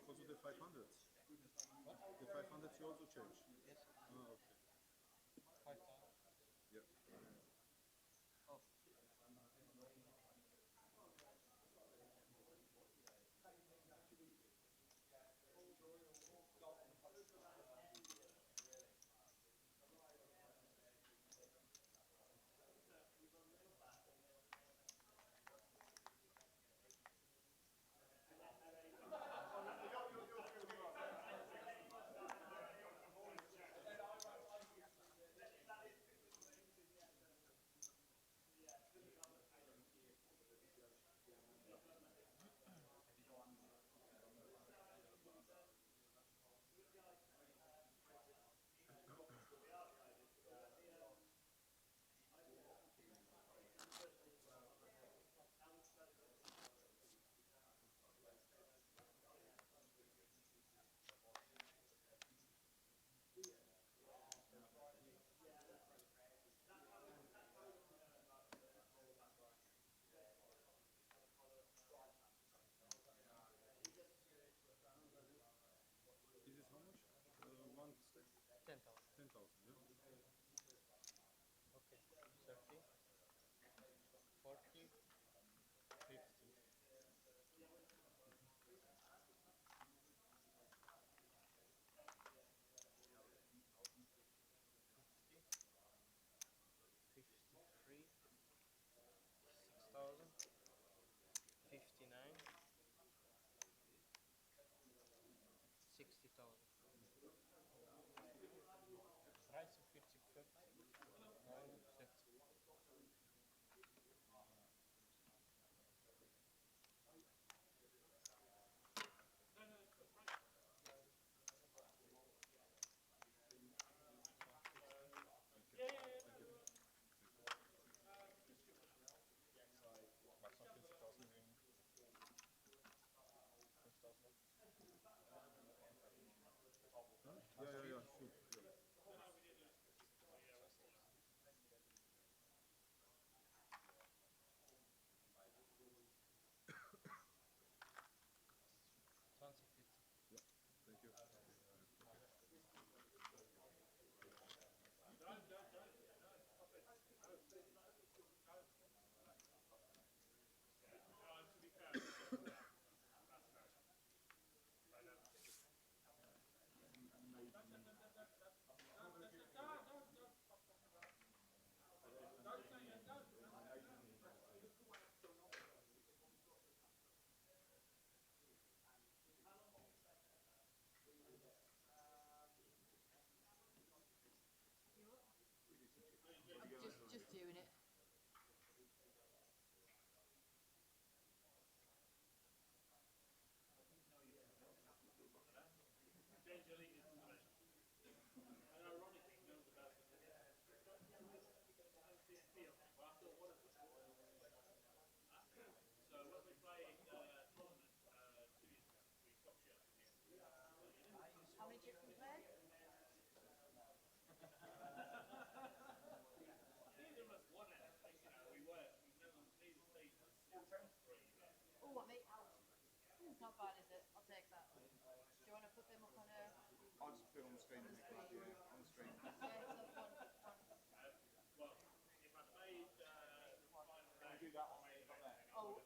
Also the 500. The 500 you also change. Yes. Ah, okay. 5,000. Yeah. Oh. This is how much? One stack? 10,000. 10,000, yeah? Okay. 30, 40, 50. 50, 53, 6,000, 59, 60,000. Price of 50, 50, 9, 30. Max noch 50.000 wegen 5.000. Ja, ja, ja, stimmt. Ja. 20, 40. Ja, thank you. Just doing it. How many chips we play? Oh, what mate? It's not bad, is it? I'll take that. Do you want to put them up on a? I'll just put it on the screen. On the screen. Yeah, on the screen. Yeah, so one. Can we do that on there? Oh,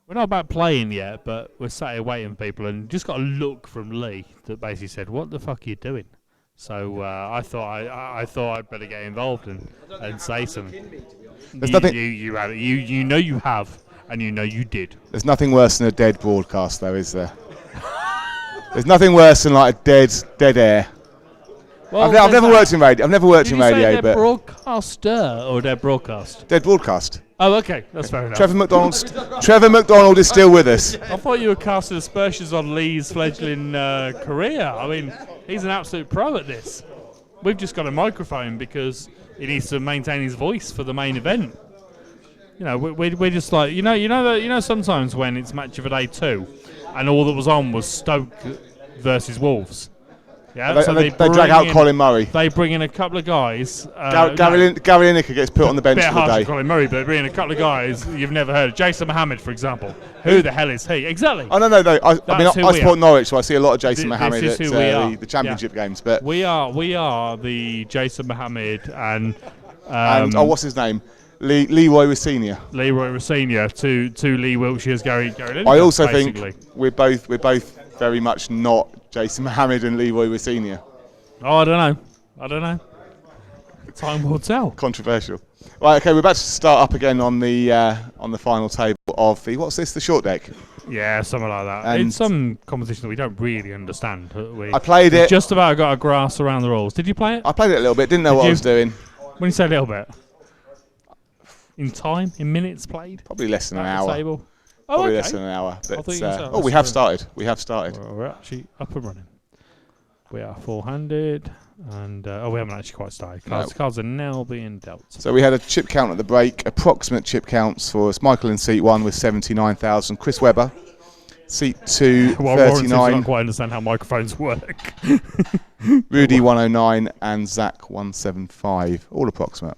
We're not about playing yet, but we're sat here waiting for people, and just got a look from Lee that basically said, "What the fuck are you doing?" So I thought I'd better get involved and say something. There's nothing. You have you know you have, and you know you did. There's nothing worse than a dead broadcast, though, is there? There's nothing worse than like a dead air. Well, I've never worked in radio. I've never worked in radio, dead but broadcaster or dead broadcast? dead broadcast. Oh, okay, that's fair enough. Trevor McDonald is still with us. I thought you were casting aspersions on Lee's fledgling career. I mean, he's an absolute pro at this. We've just got a microphone because he needs to maintain his voice for the main event. You know, we're just like you know sometimes when it's match of the day 2, and all that was on was Stoke versus Wolves. Yeah, So they drag out Colin Murray. They bring in a couple of guys. Gary Lineker gets put on the bench bit for the harsh day. to Colin Murray, but bring in a couple of guys you've never heard of. Jason Mohammed, for example. Who the hell is he? Exactly. Oh no! I support Norwich, so I see a lot of Jason This Mohammed is at who we are. the championship games. But we are the Jason Mohammed and what's his name? Leroy Rossini. Leroy Rossini to Lee Wiltshire's Gary Lineker. I also basically. think we're both very much not Jason Mohammed and Leroy Rossini. Oh, I don't know. Time will tell. Controversial. Right, okay, we're about to start up again on the final table of the the short deck. Yeah, something like that. And it's some competition that we don't really understand. I played it. Just about got a grasp around the rules. Did you play it? I played it a little bit. Didn't know what I was doing. When you say a little bit, in time, in minutes played. Probably less than an At the hour. table? Probably okay. less than an hour. I thought But you said we have started. We have started. Well, we're actually up and running. We are full-handed, and we haven't actually quite started. Cards are now being dealt. So we had a chip count at the break. Approximate chip counts for us. Michael in seat 1 with 79,000. Chris Webber, seat 2, Well, Warren seems to 39. not quite understand how microphones work. Rudy 109 and Zach 175. All approximate.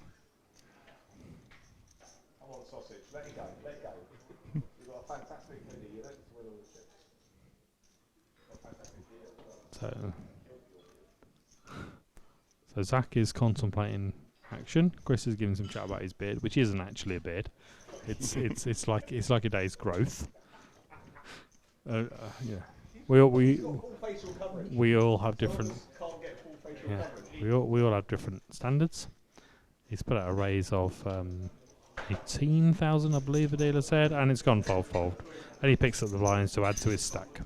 So Zach is contemplating action. Chris is giving some chat about his beard, which isn't actually a beard. It's like a day's growth. Yeah, we all have different. Yeah, we all have different standards. He's put out a raise of 18,000, I believe the dealer said, and it's gone fold, and he picks up the blinds to add to his stack.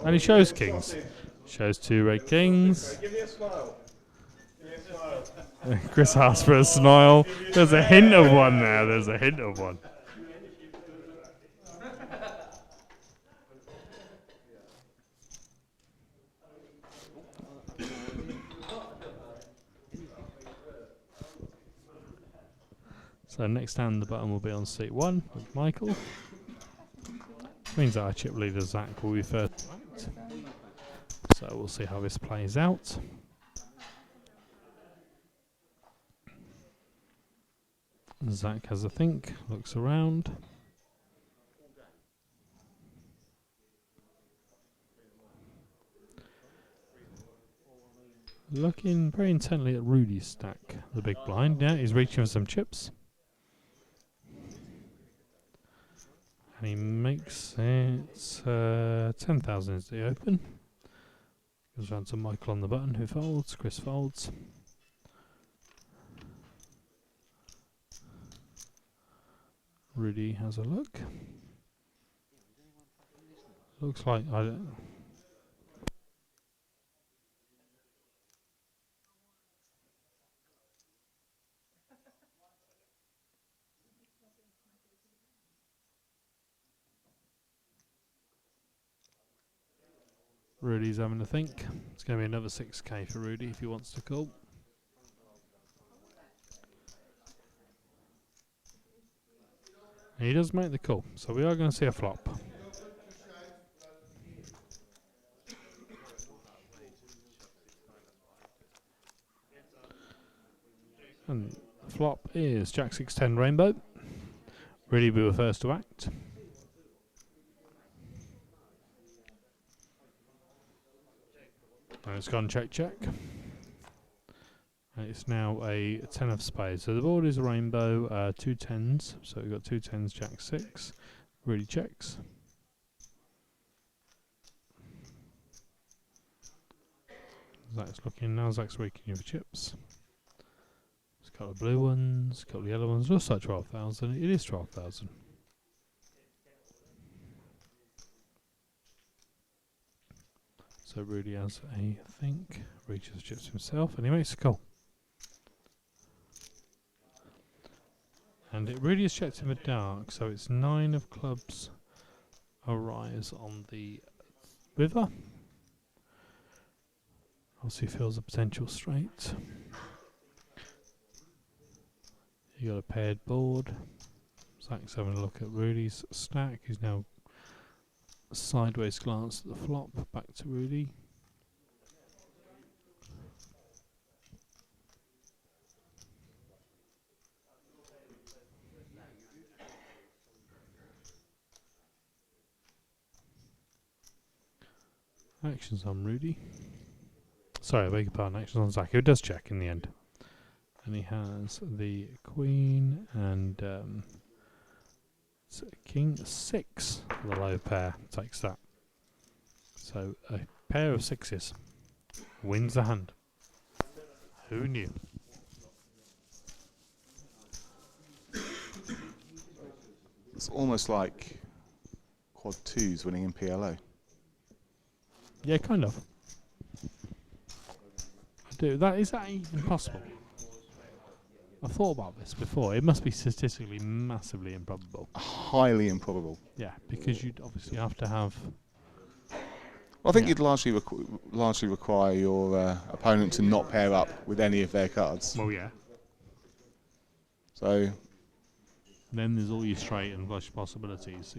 And he shows kings. Shows 2 red kings. Give me a smile. Chris asks for a smile. There's a hint of one there. There's a hint of one. So next time the button will be on seat 1 with Michael. Means that our chip leader Zach will be first. So we'll see how this plays out. Zach has a think, looks around. Looking very intently at Rudy's stack, the big blind. Yeah, he's reaching for some chips. And he makes it 10,000 is the open. Goes round to Michael on the button, who folds. Chris folds. Rudy has a look. Looks like I don't. Rudy's having a think. It's going to be another 6k for Rudy if he wants to call. And he does make the call, so we are going to see a flop. And the flop is Jack 610 Rainbow. Rudy we were first to act. And it's gone check check. And it's now a 10 of spades. So the board is a rainbow, 2 10s. So we've got 2 10s, Jack 6. Rudy checks. Zach's looking now. Zach's raking for chips. There's a couple of blue ones, a couple of yellow ones. Looks like 12,000. It is 12,000. So Rudy has a think, reaches chips himself, and he makes a call. And it really is checked in the dark, so it's 9 of clubs arise on the river. Obviously feels a potential straight. You got a paired board. Zach's having a look at Rudy's stack. He's now sideways glance at the flop. Back to Rudy. Actions on Rudy. Sorry, I beg your pardon. Actions on Zach, who does check in the end. And he has the Queen and King 6 for the low pair. Takes that. So a pair of 6s wins the hand. Who knew? It's almost like quad 2s winning in PLO. Yeah, kind of. I do. Is that even possible? I've thought about this before. It must be statistically massively improbable. Highly improbable. Yeah, because you'd obviously have to have. Well, I think you'd largely require your opponent to not pair up with any of their cards. Well, yeah. So Then there's all your straight and flush possibilities,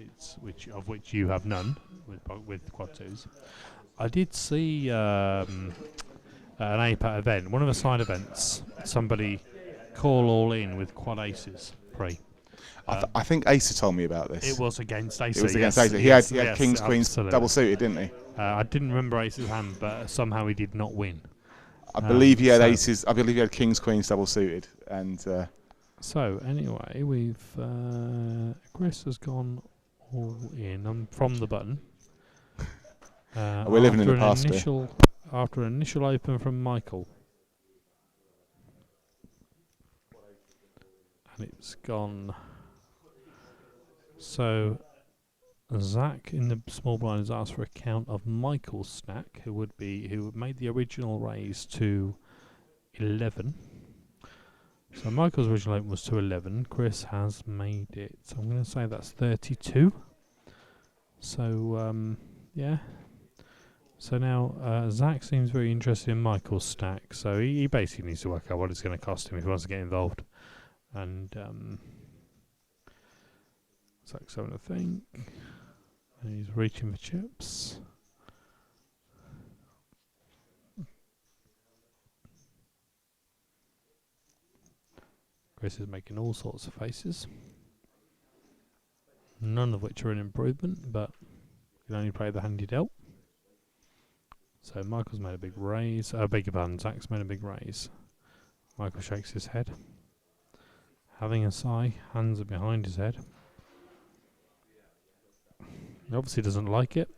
of which you have none with quad 2s. I did see an APAT event, one of the side events. Somebody call all in with quad aces pre. I think Acer told me about this. It was against Acer. It was against yes, Acer. yes, He had yes, Kings, Queens absolutely. double suited, didn't he? I didn't remember Ace's hand, but somehow he did not win. I believe he had aces. I believe he had Kings, Queens double suited, and. So anyway, we've Chris has gone all in from the button. We're living in the past here. After an initial open from Michael, and it's gone. So Zach in the small blind has asked for a count of Michael's stack, who made the original raise to 11. So Michael's original open was to 11. Chris has made it. So I'm going to say that's 32. So yeah. So now Zach seems very interested in Michael's stack. So he basically needs to work out what it's going to cost him if he wants to get involved. And Zach's having a think. And he's reaching for chips. Chris is making all sorts of faces, none of which are an improvement, but you can only play the hand you dealt. So Michael's made a big raise. Beg your pardon, Zach's made a big raise. Michael shakes his head, having a sigh. Hands are behind his head. He obviously doesn't like it,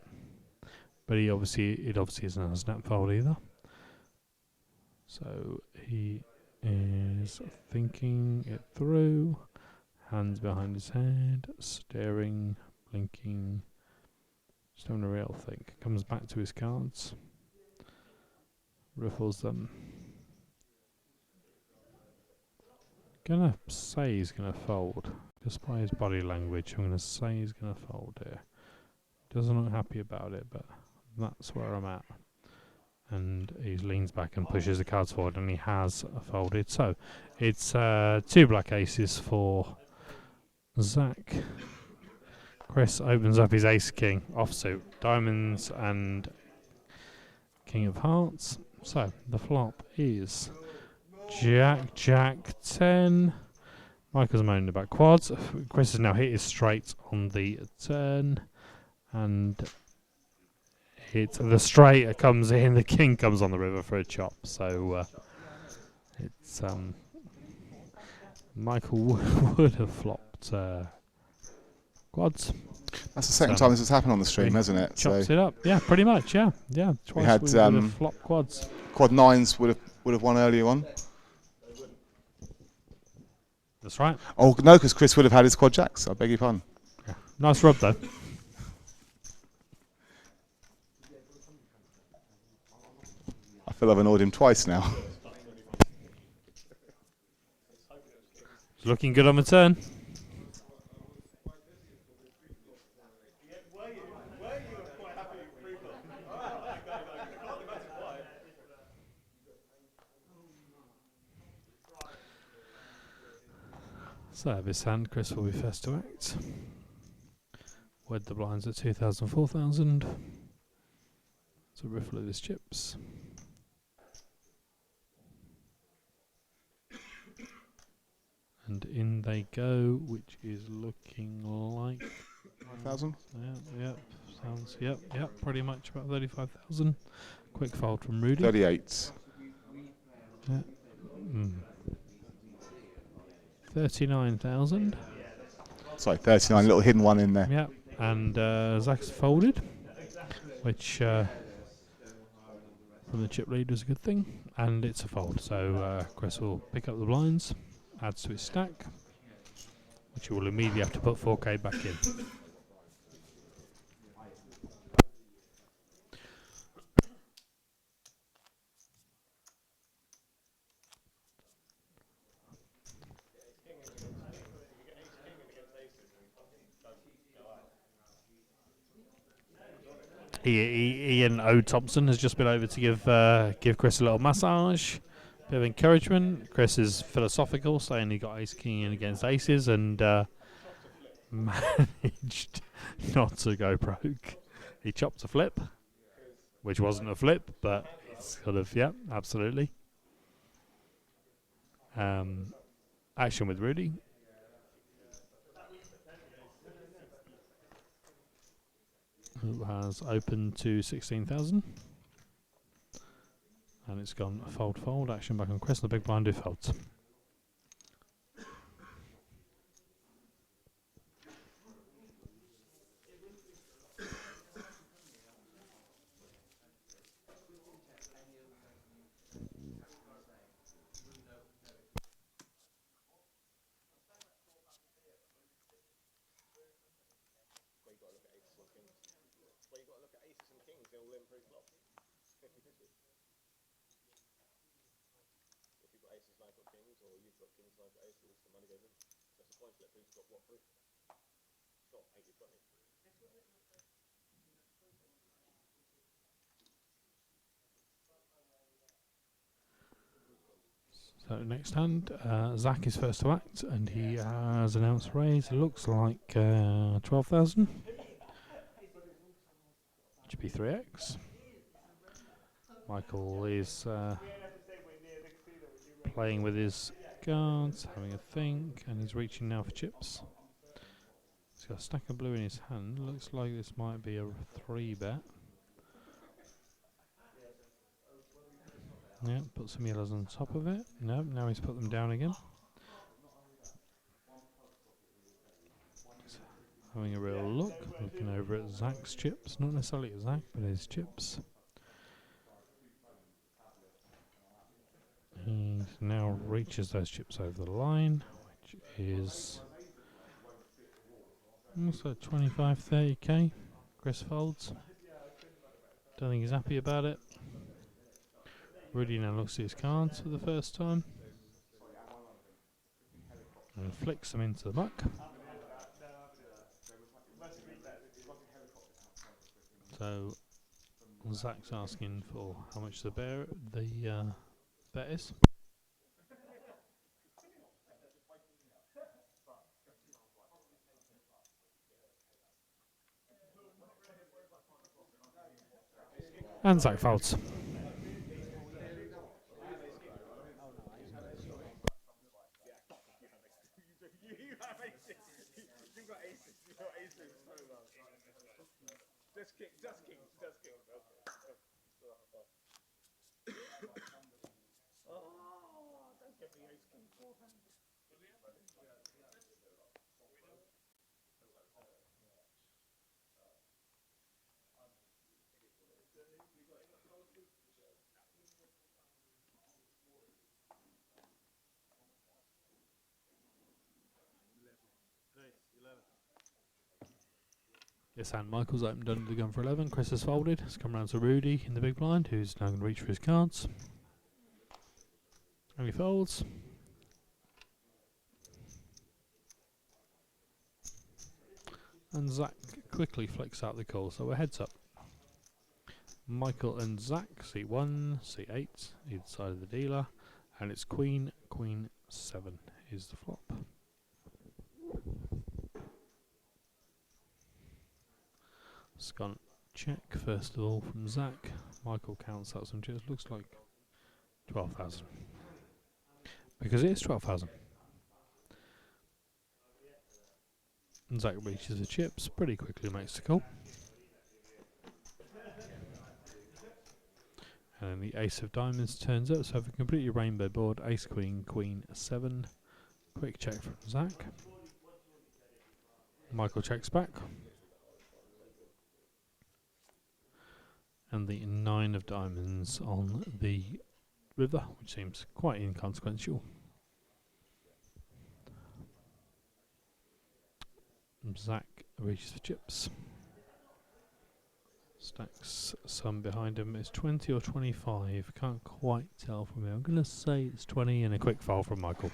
but it obviously isn't a snap fold either. So he is thinking it through. Hands behind his head, staring, blinking, just having a real think. Comes back to his cards, riffles them. Gonna say he's gonna fold. Just by his body language, I'm gonna say he's gonna fold here. Doesn't look happy about it, but that's where I'm at. And he leans back and pushes the cards forward, and he has folded. So it's 2 black aces for Zach. Chris opens up his ace king offsuit, diamonds and king of hearts. So the flop is Jack, Jack 10. Michael's moaning about quads. Chris has now hit his straight on the turn, and it's the straight comes in. The king comes on the river for a chop. So it's Michael would have flopped quads. That's the second time this has happened on the stream, hasn't it? Chops it up. Yeah, pretty much. Yeah. Twice we had would have flopped quads. quad 9s would have won earlier on. That's right. Oh no, because Chris would have had his quad jacks. I beg your pardon. Yeah. Nice rub though. I feel I've annoyed him twice now. It's looking good on the turn. So this hand, Chris will be first to act. Wed the blinds at 2,000, 4,000. So riffle of his chips. And in they go, which is looking like 5,000. Yep, pretty much about 35,000. Quick fold from Rudy. 38. Yeah. 39,000. Sorry, 39. Little hidden one in there. Yep. And Zach's folded, which from the chip lead was a good thing. And it's a fold. So Chris will pick up the blinds, adds to his stack, which he will immediately have to put 4K back in. Ian O. Thompson has just been over to give Chris a little massage, bit of encouragement. Chris is philosophical, saying he got ace king in against aces and managed not to go broke. He chopped a flip, which wasn't a flip, but it's sort of, yeah, absolutely. Action with Rudy. Who has opened to 16,000. And it's gone fold. Action back on Chris. The big blind who folds. So next hand, Zach is first to act, and he has announced raise. It looks like 12,000. Should be 3x. Michael is playing with his cards, having a think, and he's reaching now for chips. He's got a stack of blue in his hand. Looks like this might be a 3-bet. Yeah, put some yellows on top of it. No, now he's put them down again. He's having a real look, looking over at Zach's chips. Not necessarily at Zach, but his chips. He now reaches those chips over the line, which is almost like 25-30k. Chris folds. Don't think he's happy about it. Rudy now looks at his cards for the first time and flicks them into the muck. So Zach's asking for how much the bet is. And Zach folds. Yes, and Michael's opened under the gun for 11. Chris has folded. It's come round to Rudy in the big blind, who's now going to reach for his cards. And he folds. And Zach quickly flicks out the call, so we're heads up. Michael and Zach, C1, C8, either side of the dealer. And it's Queen, Queen 7 is the flop. Scant check first of all from Zach. Michael counts out some chips. Looks like 12,000. Because it is 12,000. And Zach reaches the chips, pretty quickly makes the call. And then the ace of diamonds turns up, so have a completely rainbow board. Ace, Queen, Queen 7. Quick check from Zach. Michael checks back. And the 9 of diamonds on the river, which seems quite inconsequential. Zach reaches for chips. Stacks some behind him. It's 20 or 25. Can't quite tell from here. I'm going to say it's 20 and a quick foul from Michael.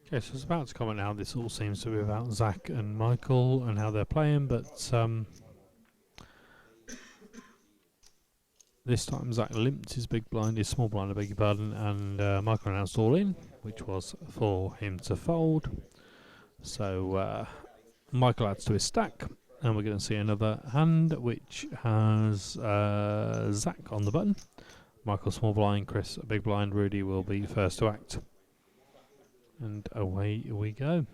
Okay, so I was about to comment how this all seems to be about Zach and Michael and how they're playing, but this time Zach limped his big blind, his small blind, I beg your pardon, and Michael announced all in, which was for him to fold. So Michael adds to his stack, and we're going to see another hand which has Zach on the button. Michael small blind, Chris a big blind, Rudy will be first to act. And away we go.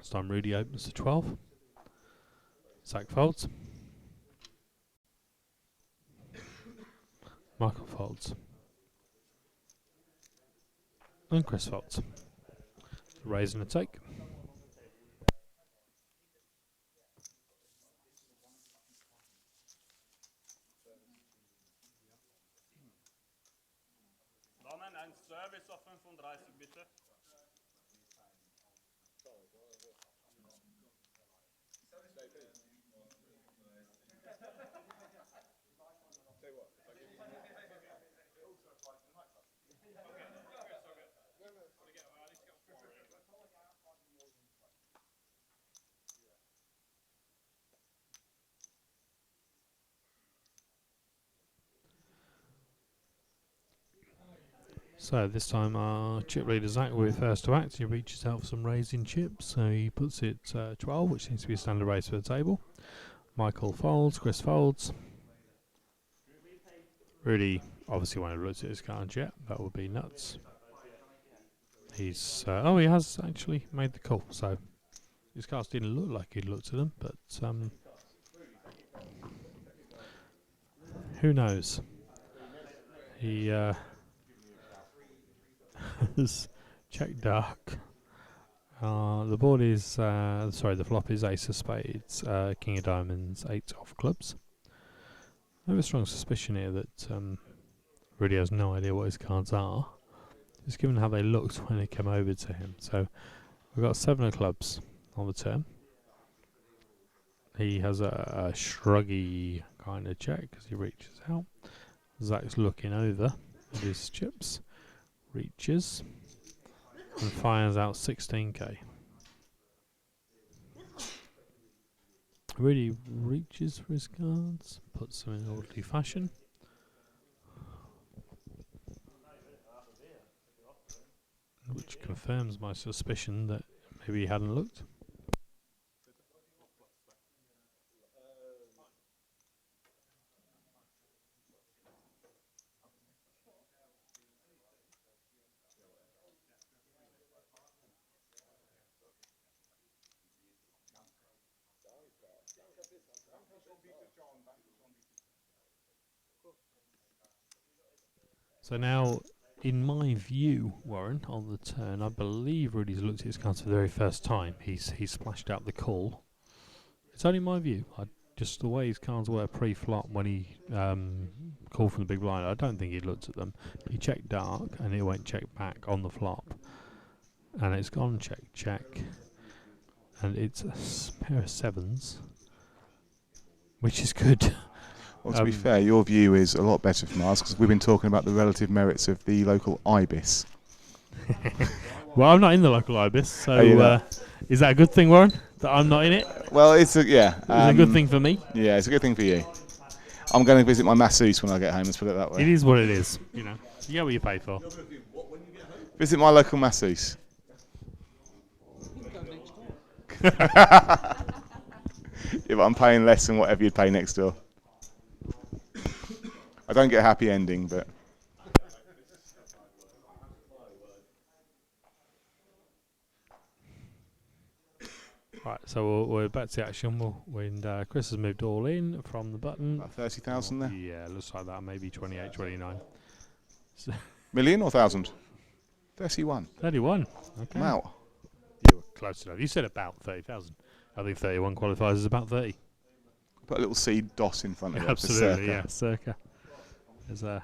This time Rudy opens to 12. Zach folds. Michael folds. And Chris folds. Raise and a take. Damen, ein Service auf 35 bitte. So this time our chip leader Zach will be first to act. He reaches out for some raising chips, so he puts it 12, which seems to be a standard raise for the table. Michael folds, Chris folds. Rudy obviously won't have looked at his cards yet. That would be nuts. He's he has actually made the call. So his cards didn't look like he'd looked at them, but who knows? He has checked dark. The board is the flop is ace of spades, king of diamonds, 8 of clubs. I have a strong suspicion here that Rudy has no idea what his cards are, just given how they looked when they came over to him. So we've got 7 of clubs on the turn. He has a shruggy kind of check as he reaches out. Zach's looking over at his chips, reaches, and fires out 16k. Really reaches for his cards, puts them in orderly fashion. Which confirms my suspicion that maybe he hadn't looked. So now, in my view, Warren, on the turn, I believe Rudy's looked at his cards for the very first time. He's splashed out the call. It's only my view. Just the way his cards were pre-flop when he called from the big blind, I don't think he looked at them. He checked dark, and it went check back on the flop. And it's gone check, check. And it's a pair of 7s, which is good. Well, to be fair, your view is a lot better from ours because we've been talking about the relative merits of the local IBIS. Well, I'm not in the local IBIS, so is that a good thing, Warren, that I'm not in it? Well, it's a good thing for me. Yeah, it's a good thing for you. I'm going to visit my masseuse when I get home, let's put it that way. It is what it is, you know. You get what you pay for. Visit my local masseuse. Yeah, but I'm paying less than whatever you'd pay next door. I don't get a happy ending, but... Right, so we're back to action. Chris has moved all in from the button. About 30,000 there? Yeah, looks like that. Maybe 28, 29. So Million or thousand? 31. 31. Okay. Wow. You were close enough. You said about 30,000. I think 31 qualifies as about 30. Put a little seed DOS in front of it. Absolutely, yeah. Circa. Well,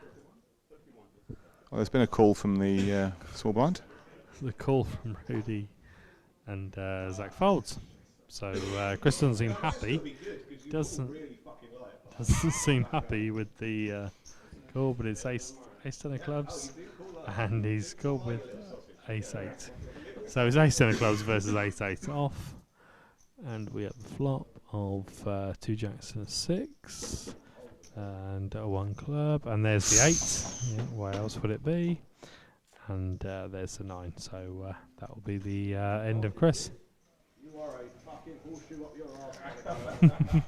there's been a call from the small blind. The call from Rudy and Zach folds. So Chris doesn't seem happy. Doesn't seem happy with the call, but it's ace 10 of clubs, and he's called with ace 8. So it's ace 10 of clubs versus ace 8 off, and we have the flop of 2 jacks and a 6. And 1 club, and there's the 8. Yeah, where else would it be? And there's the 9. So that will be the end of Chris. You are a fucking horseshoe up your arse.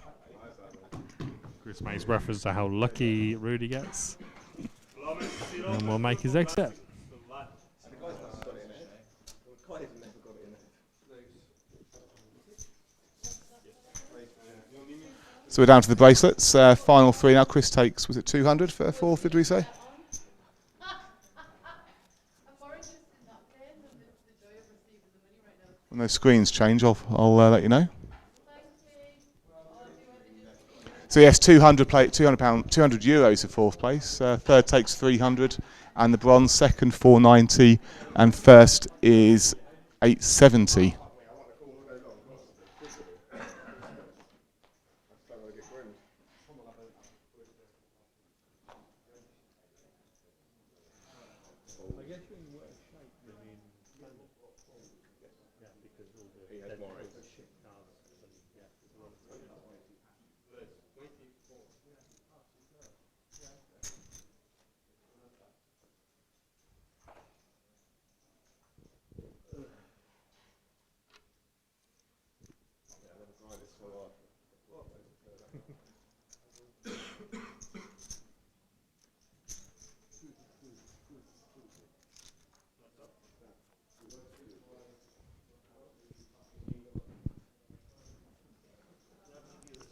Chris makes reference to how lucky Rudy gets, and will make his exit. So we're down to the bracelets. Final three now. Chris takes, was it 200 for a fourth, did we say? I'm more interested in that game than the joy of receiving the money right now. When those screens change, I'll let you know. Thank you. Oh, do you want me to just... So yes, 200 euros for fourth place. Third takes 300, and the bronze. Second 490, and first is 870.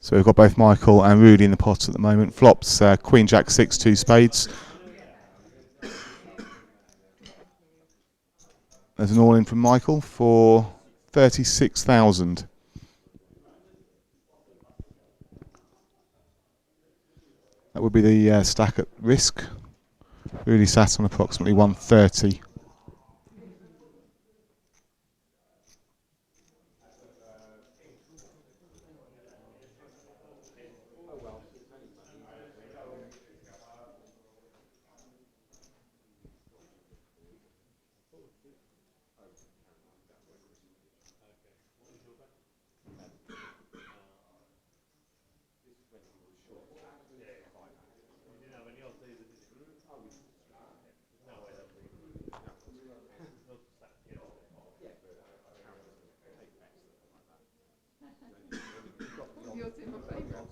So we've got both Michael and Rudy in the pot at the moment. Flops, Queen, Jack, 6, 2 spades. There's an all-in from Michael for 36,000. That would be the stack at risk. Rudy sat on approximately 130. Yours in my favourite.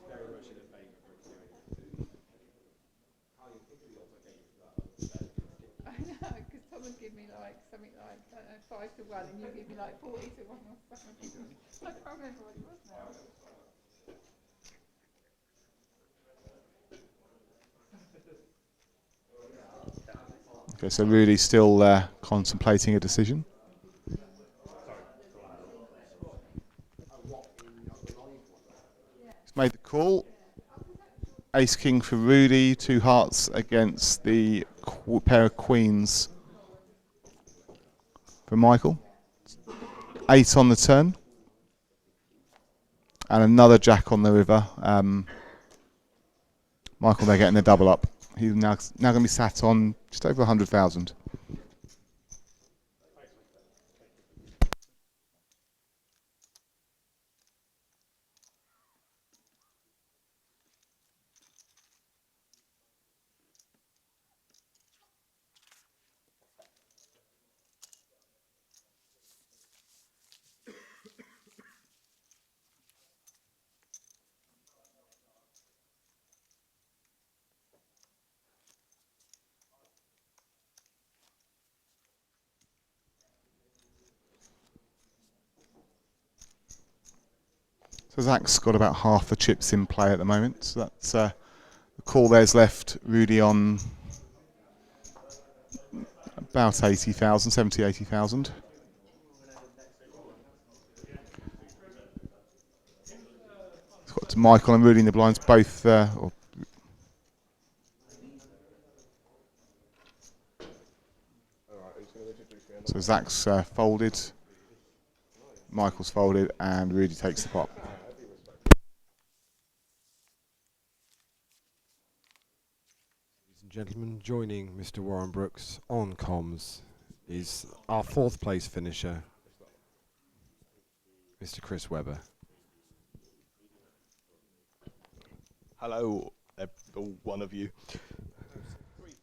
I know, because Tom would give me like something like, I don't know, 5 to 1, and you give me like 40 to 1 or something. I can't remember what it was now. Okay, so Rudy's still contemplating a decision. He's made the call. Ace King for Rudy, 2 hearts against the pair of queens for Michael. 8 on the turn. And another jack on the river. Michael, they're getting a double up. He's now going to be sat on just over 100,000. So Zach's got about half the chips in play at the moment. So that's the call there's left Rudy on about 80,000, 70, 80,000. It's got to Michael and Rudy in the blinds, both. So Zach's folded, Michael's folded, and Rudy takes the pot. Ladies and gentlemen, joining Mr. Warren Brooks on comms is our 4th place finisher, Mr. Chris Webber. Hello, one of you.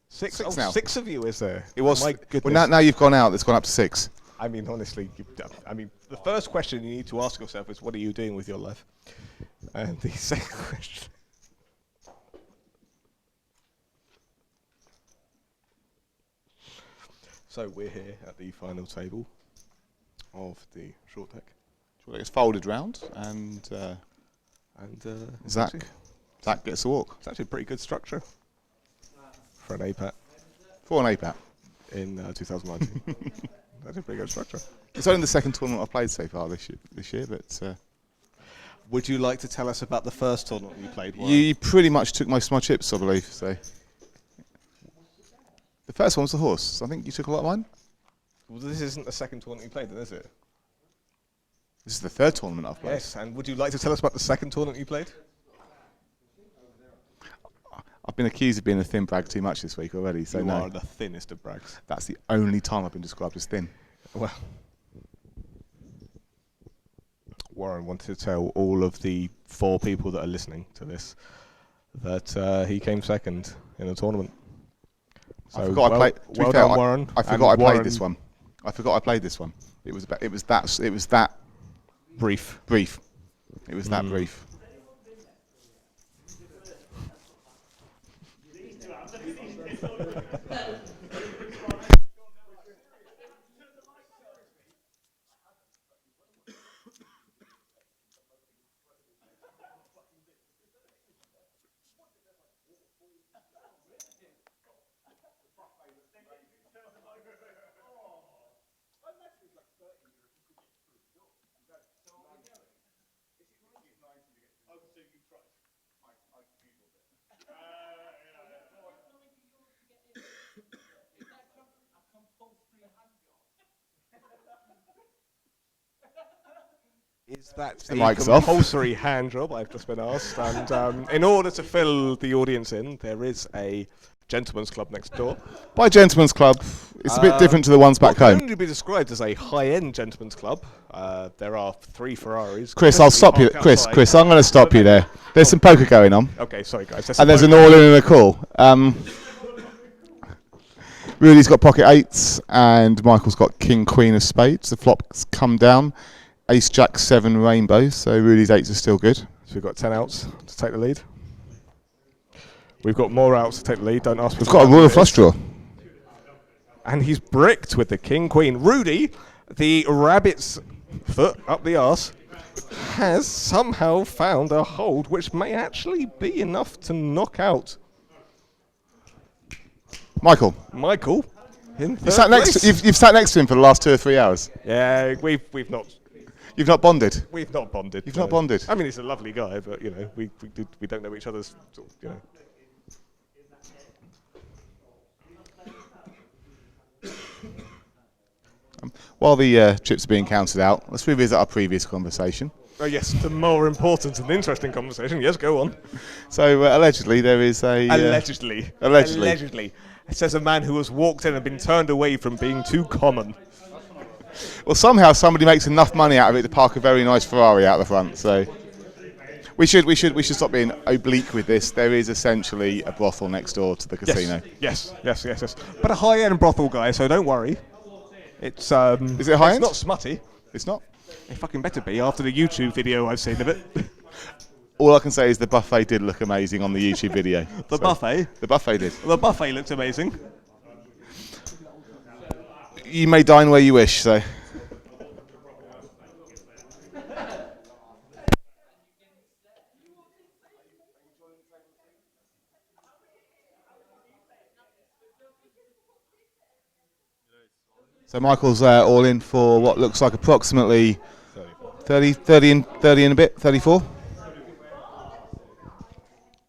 Six Six now. 6 of you, is there? It was. My Well, goodness. now you've gone out. It's gone up to 6. I mean, honestly, the first question you need to ask yourself is, what are you doing with your life? And the second question. So we're here at the final table of the short deck. It's folded round, and And Zach gets a walk. It's actually a pretty good structure for an APAT For an APAT. in 2019. That's a pretty good structure. It's only the second tournament I've played so far this year, but Would you like to tell us about the first tournament you played? you pretty much took most of my chips, I believe. So the first one was the horse. I think you took a lot of mine. Well, this isn't the second tournament you played, then, is it? This is the third tournament I've played. Yes, and would you like to tell us about the second tournament you played? I've been accused of being a thin brag too much this week already, so You no. are the thinnest of brags. That's the only time I've been described as thin. Well, Warren wanted to tell all of the 4 people that are listening to this that he came second in the tournament. So I forgot I played. To be Well fair, done, Warren. I And forgot I played Warren this one. I forgot I played this one. It was that brief. brief. It was that brief. Is that The the mic's off. compulsory hand job I've just been asked? And in order to fill the audience in, there is a gentleman's club next door. By Gentleman's Club, it's a bit different to the ones back What can home. only be described as a high-end gentleman's club. There are 3 Ferraris. Chris, I'll stop you. parked outside. Chris, I'm going to stop you there. There's some poker going on, Okay, sorry guys. and there's an all-in and a call. Rudy's got pocket 8s, and Michael's got King Queen of Spades. The flop's come down. Ace Jack 7 rainbow, so Rudy's 8s are still good. So we've got 10 outs to take the lead. We've got more outs to take the lead. Don't ask me. We've got a royal flush draw. And he's bricked with the King Queen. Rudy, the rabbit's foot up the arse, has somehow found a hold which may actually be enough to knock out Michael, Michael. In you sat next. You've sat next to him for the last 2 or 3 hours. Yeah, we've not bonded. We've not bonded. You've not bonded. I mean, he's a lovely guy, but you know, we don't know each other's. You know. While the chips are being counted out, let's revisit our previous conversation. Oh yes, the more important and interesting conversation. Yes, go on. So allegedly there is a Allegedly. Allegedly. Allegedly. It says a man who has walked in and been turned away from being too common. well, somehow somebody makes enough money out of it to park a very nice Ferrari out the front. So we should stop being oblique with this. There is essentially a brothel next door to the casino. Yes. But a high-end brothel, guy. So don't worry. It's Is it high-end? It's not smutty. It's not. It fucking better be after the YouTube video I've seen of it. All I can say is the buffet did look amazing on the YouTube video. The buffet. The buffet did. The buffet looked amazing. You may dine where you wish. So. So Michael's all in for what looks like approximately 30 and a bit, 34.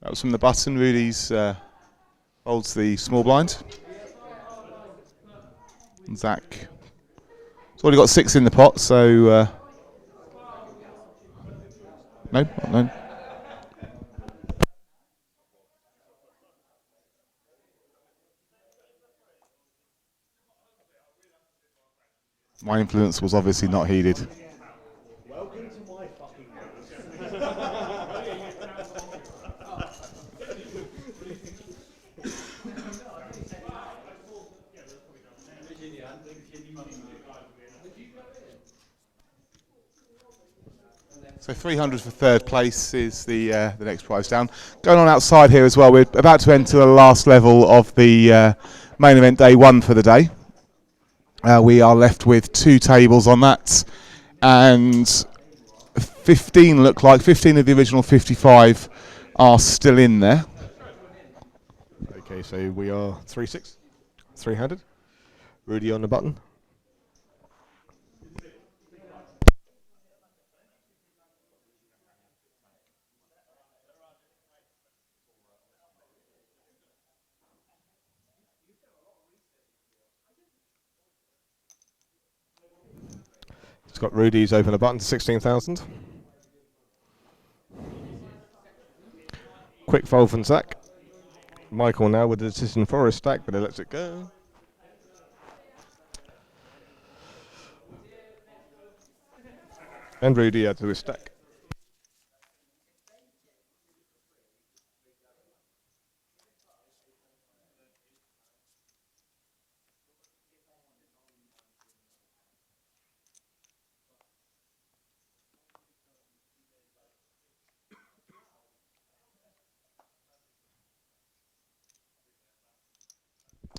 That was from the button. Rudy's holds the small blind. And Zach has already got 6 in the pot, so no. My influence was obviously not heeded. Welcome to my fucking So 300 for third place is the next prize down. Going on outside here as well, we're about to enter the last level of the main event day 1 for the day. We are left with 2 tables on that and 15 look like 15 of the original 55 are still in there. Okay, so we are 3-6, 3-handed. Rudy on the button. It's got Rudy's open a button to 16,000. Quick fold from Zach. Michael now with the decision for his stack, but he lets it go. And Rudy adds to his stack.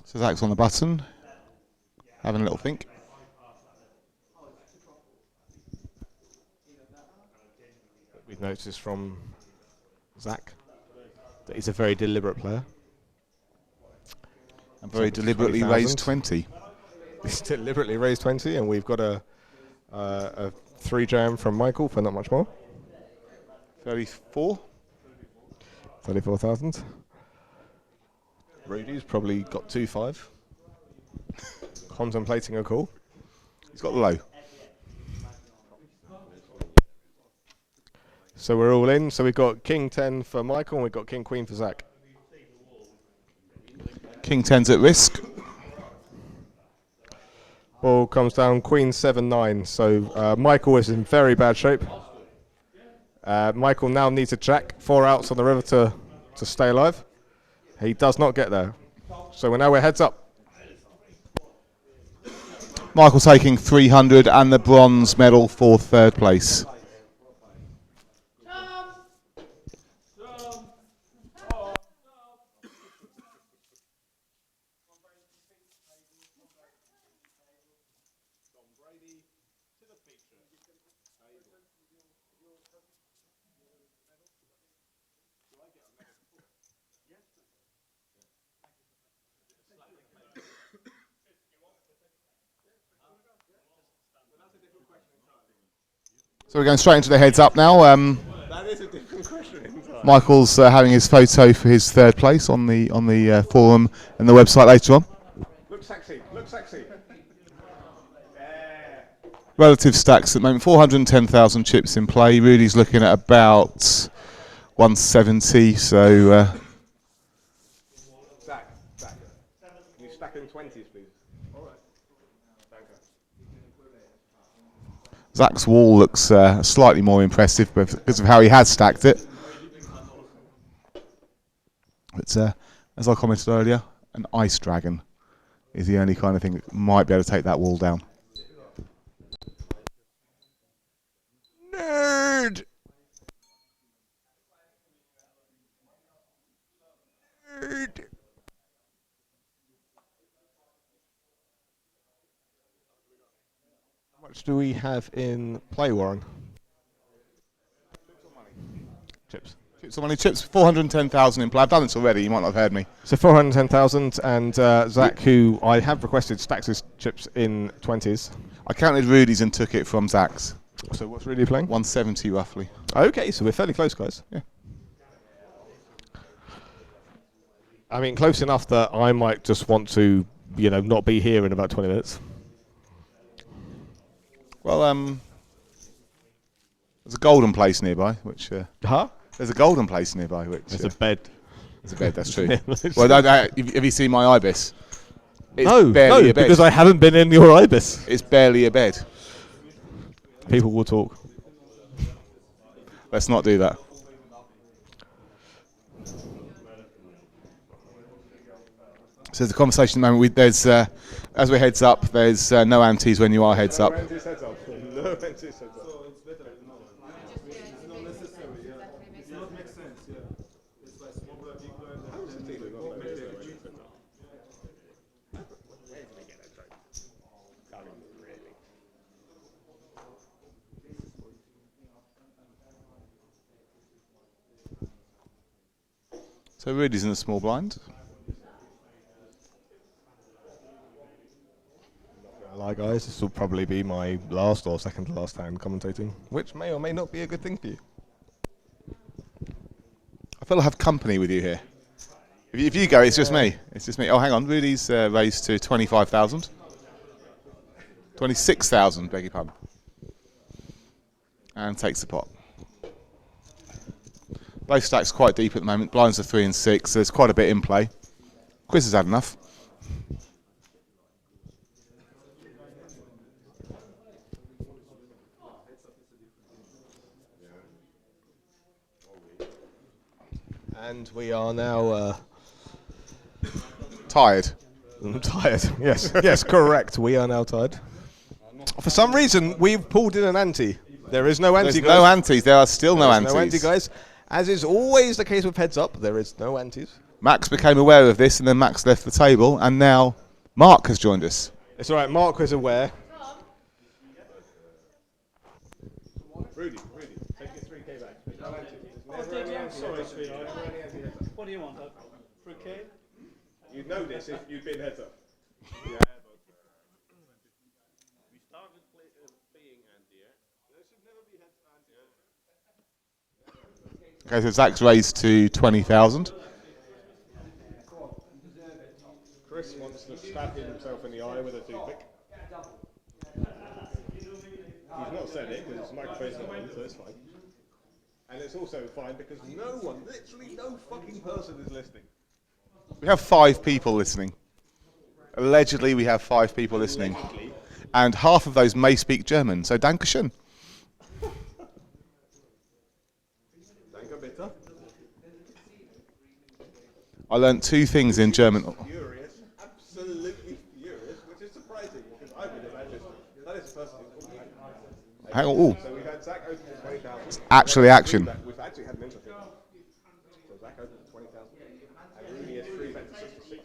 So Zach's on the button, having a little think. We've noticed from Zach that he's a very deliberate player. And very So deliberately 20,000. raised 20. He's deliberately raised 20, and we've got a 3 jam from Michael for not much more. 34. 34,000. Rudy's probably got 2-5. Contemplating a call. He's got the low. So we're all in. So we've got King 10 for Michael, and we've got King Queen for Zach. King 10's at risk. Ball comes down Queen 7-9. So Michael is in very bad shape. Michael now needs a jack, 4 outs on the river to stay alive. He does not get there. So we're heads up. Michael taking 300 and the bronze medal for 3rd place. So we're going straight into the heads up now. That is a different question. Michael's having his photo for his 3rd place on the forum and the website later on. Look sexy. Look sexy. Relative stacks at the moment, 410,000 chips in play. Rudy's looking at about 170, so... Zach. Can you stack in 20s, please? All right. Thank you. Zach's wall looks slightly more impressive because of how he has stacked it. But as I commented earlier, an ice dragon is the only kind of thing that might be able to take that wall down. Nerd. How much do we have in play, Warren? Chips. Chips on money, chips, 410,000 in play. I've done this already, you might not have heard me. So 410,000, and Zach, who I have requested, stacks his chips in 20s. I counted Rudy's and took it from Zach's. So what's really playing? 170 roughly. Okay, so we're fairly close, guys. Yeah. I mean, close enough that I might just want to, not be here in about 20 minutes. Well, there's a golden place nearby, which... There's a golden place nearby, which... There's a bed. There's a bed, that's true. Well, have you seen my ibis? It's No, barely a bed. because I haven't been in your ibis. It's barely a bed. People will talk. Let's not do that. So the conversation at the moment, there's, as we're heads up, there's no antes when you are heads up. So Rudy's in the small blind. Lie, guys, this will probably be my last or second to last time commentating, which may or may not be a good thing for you. I feel I have company with you here. If you go, it's just me. It's just me. Oh, hang on. Rudy's raised to 25,000. 26,000, beg your pardon. And takes the pot. Both stacks quite deep at the moment. Blinds are 3 and 6. So there's quite a bit in play. Chris has had enough. And we are now Tired. tired. Yes, yes, correct. We are now tired. For some reason, we've pulled in an ante. There is no ante, There's guys. no antes. There are still no antes. No ante, guys. As is always the case with Heads Up, there is no antes. Max became aware of this, and then Max left the table, and now Mark has joined us. It's all right. Mark was aware. Rudy, take your 3K back. No antes. Sorry, sweetheart. What do you want? For a K? You'd know this if you'd been Heads Up. We started being anti, yeah? There should never be anti. Okay, so Zach's raised to 20,000. Chris wants to stab himself in the eye with a toothpick. He's not said it because it's microphone's not on, so it's fine. And it's also fine because no one, literally no fucking person is listening. We have 5 people listening. Allegedly, we have 5 people listening. And half of those may speak German, so Dankeschön. Danke bitte. I learnt 2 things in German. Furious, absolutely furious, which is surprising because I would imagine that is the person who's called me. Hang on, ooh, So we've had Zach open to 20,000. actually action. We've actually had an interesting one. So Zach open to 20,000. And Rudy is 3 bet to 66.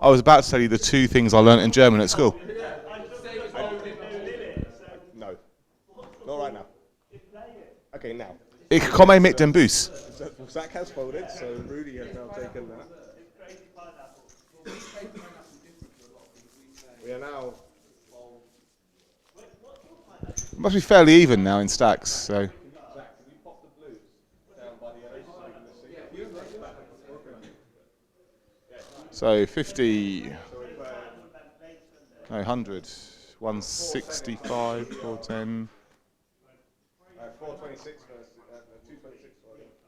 I was about to tell you the 2 things I learnt in German at school. No. Not right now. Okay, now. Ich komme mit dem Bus. So Zach has folded, so Rudy has now taken that. We are now. Must be fairly even now in stacks, so. Zach, can you pop the blues down by the ace so we can see? So 50, no, 100, 165, 410. 426 versus 226.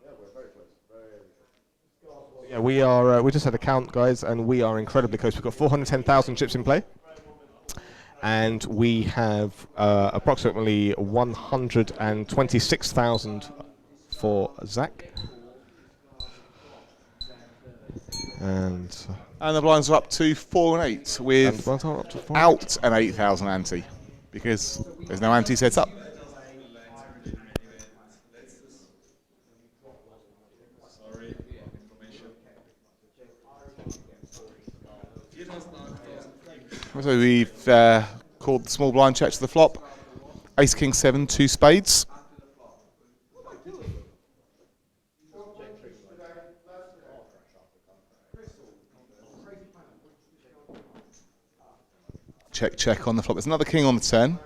Yeah, we're very close. Yeah, we are. We just had a count, guys, and we are incredibly close. We've got 410,000 chips in play, and we have approximately 126,000 for Zach. And And the blinds are up to 4 and 8 with blinds are up to 4. out an 8,000 ante because there's no ante set up. So we've called the small blind check to the flop. Ace, King, 7, 2 spades. Check, check on the flop. There's another king on the turn.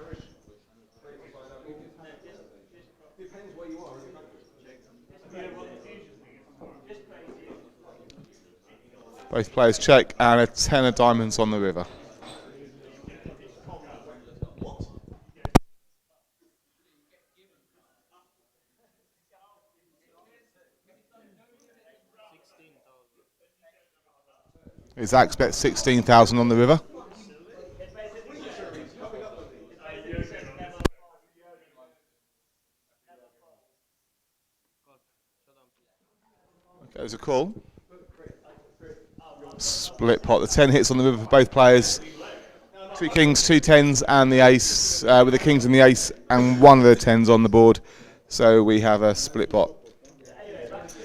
Both players check and a 10 of diamonds on the river. Zach bets 16,000 on the river. Okay, there's a call. Split pot. The 10 hits on the river for both players. 2 kings, 2 10s, and the ace, with the kings and the ace, and one of the 10s on the board. So we have a split pot.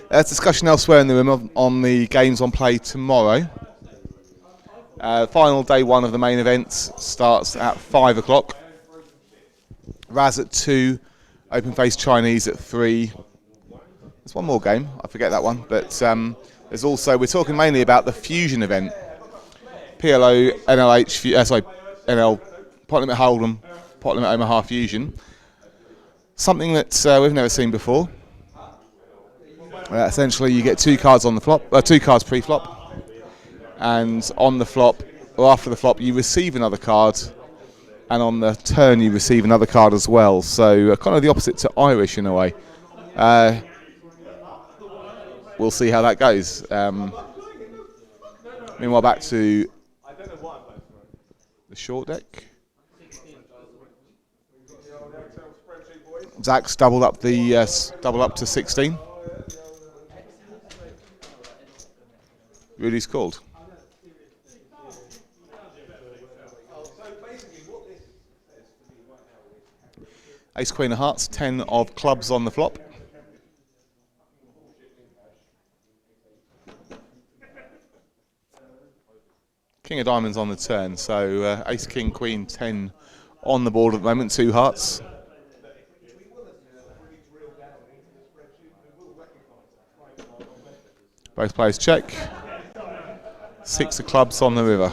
There's discussion elsewhere in the room on the games on play tomorrow. Final day 1 of the main events starts at 5 o'clock. Raz at 2, Open Face Chinese at 3. There's one more game, I forget that one, but There's also, we're talking mainly about the Fusion event. PLO, NLH, NL, Pot Limit Hold'em, Pot Limit Omaha Fusion. Something that we've never seen before. Essentially, you get 2 cards on the flop, 2 cards pre-flop, and on the flop, or after the flop, you receive another card, and on the turn, you receive another card as well. So, kind of the opposite to Irish in a way. We'll see how that goes. Meanwhile, back to the short deck. Zach's doubled up to 16. Rudy's called. Ace Queen of Hearts, 10 of clubs on the flop. King of Diamonds on the turn, so Ace, King, Queen, 10 on the board at the moment, 2 hearts. Both players check. 6 of clubs on the river.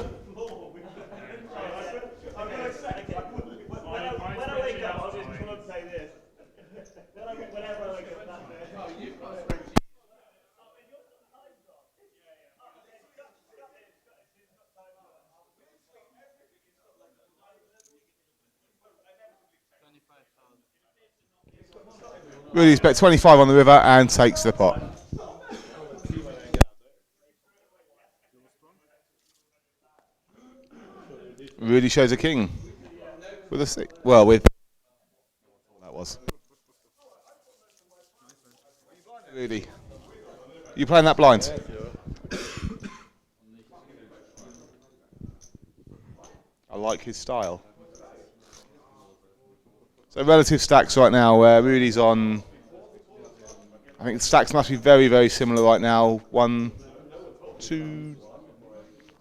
Rudy's bet 25 on the river and takes the pot. Rudy shows a king with a 6. Well, with that was Rudy. You playing that blind? I like his style. So relative stacks right now. Rudy's on. I think the stacks must be very, very similar right now. 1, 2,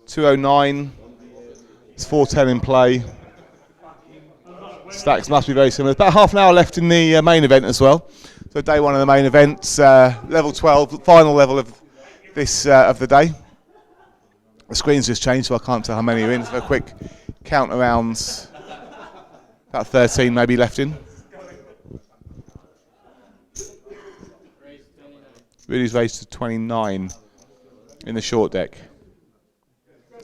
209. It's 410 in play. Stacks must be very similar. There's about half an hour left in the main event as well. So day 1 of the main event, level 12, final level of this of the day. The screen's just changed, so I can't tell how many are in. So a quick count around. About 13 maybe left in. Rudy's raised to 29 in the short deck,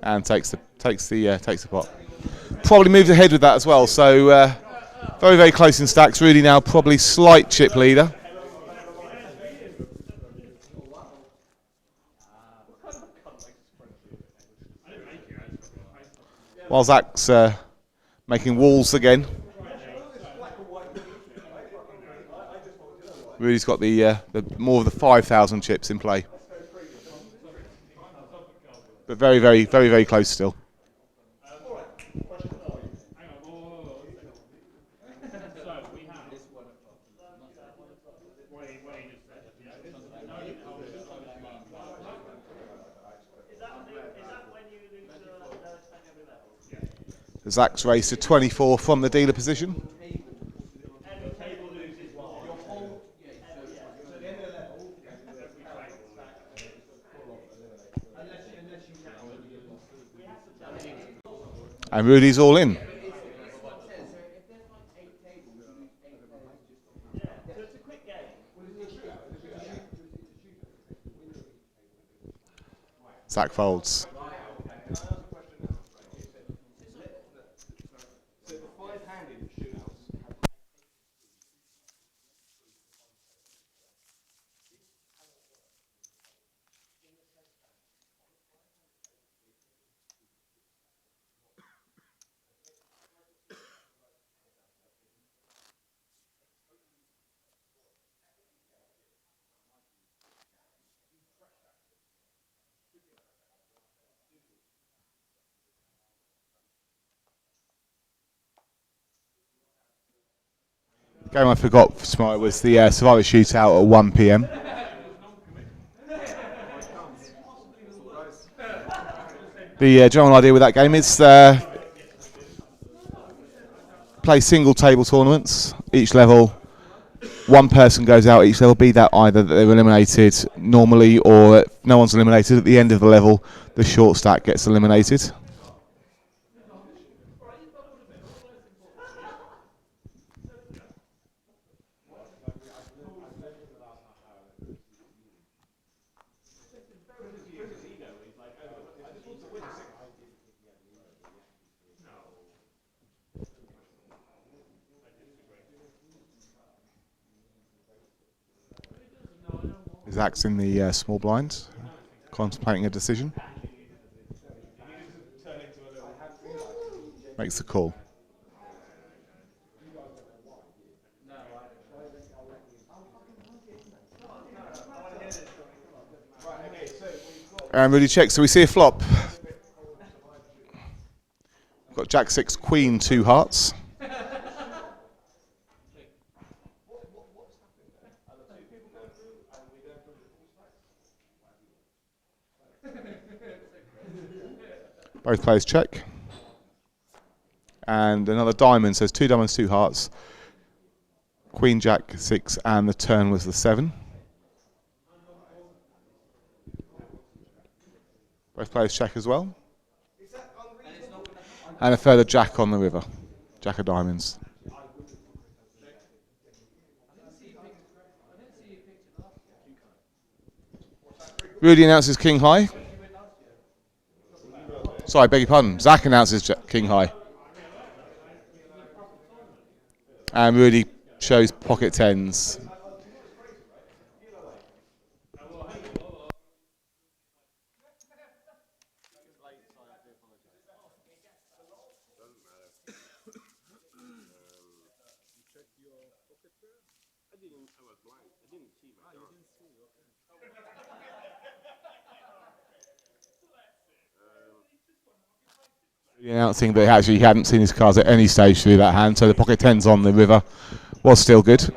and takes the pot. Probably moves ahead with that as well. So very, very close in stacks. Rudy now probably slight chip leader. While Zach's making walls again. Rudy's got the more of the 5,000 chips in play, but very, very, very, very close still. Zach's raised to 24 from the dealer position. And Rudy's all in. Zach folds. Game I forgot tomorrow was the Survivor Shootout at 1 PM. The general idea with that game is play single table tournaments. Each level one person goes out each level, be that either that they're eliminated normally or if no one's eliminated at the end of the level, the short stack gets eliminated. Zach's in the small blind, contemplating a decision. Makes the call. And really checks. So we see a flop. We've got Jack 6, Queen, 2 hearts. Both players check. And another diamond, says 2 diamonds, 2 hearts. Queen, Jack 6, and the turn was the 7. Both players check as well. And a further Jack on the river. Jack of diamonds. Rudy announces king high. Sorry, beg your pardon. Zach announces king high. And Rudy shows pocket tens. Announcing that actually he hadn't seen his cards at any stage through that hand, so the pocket tens on the river was still good.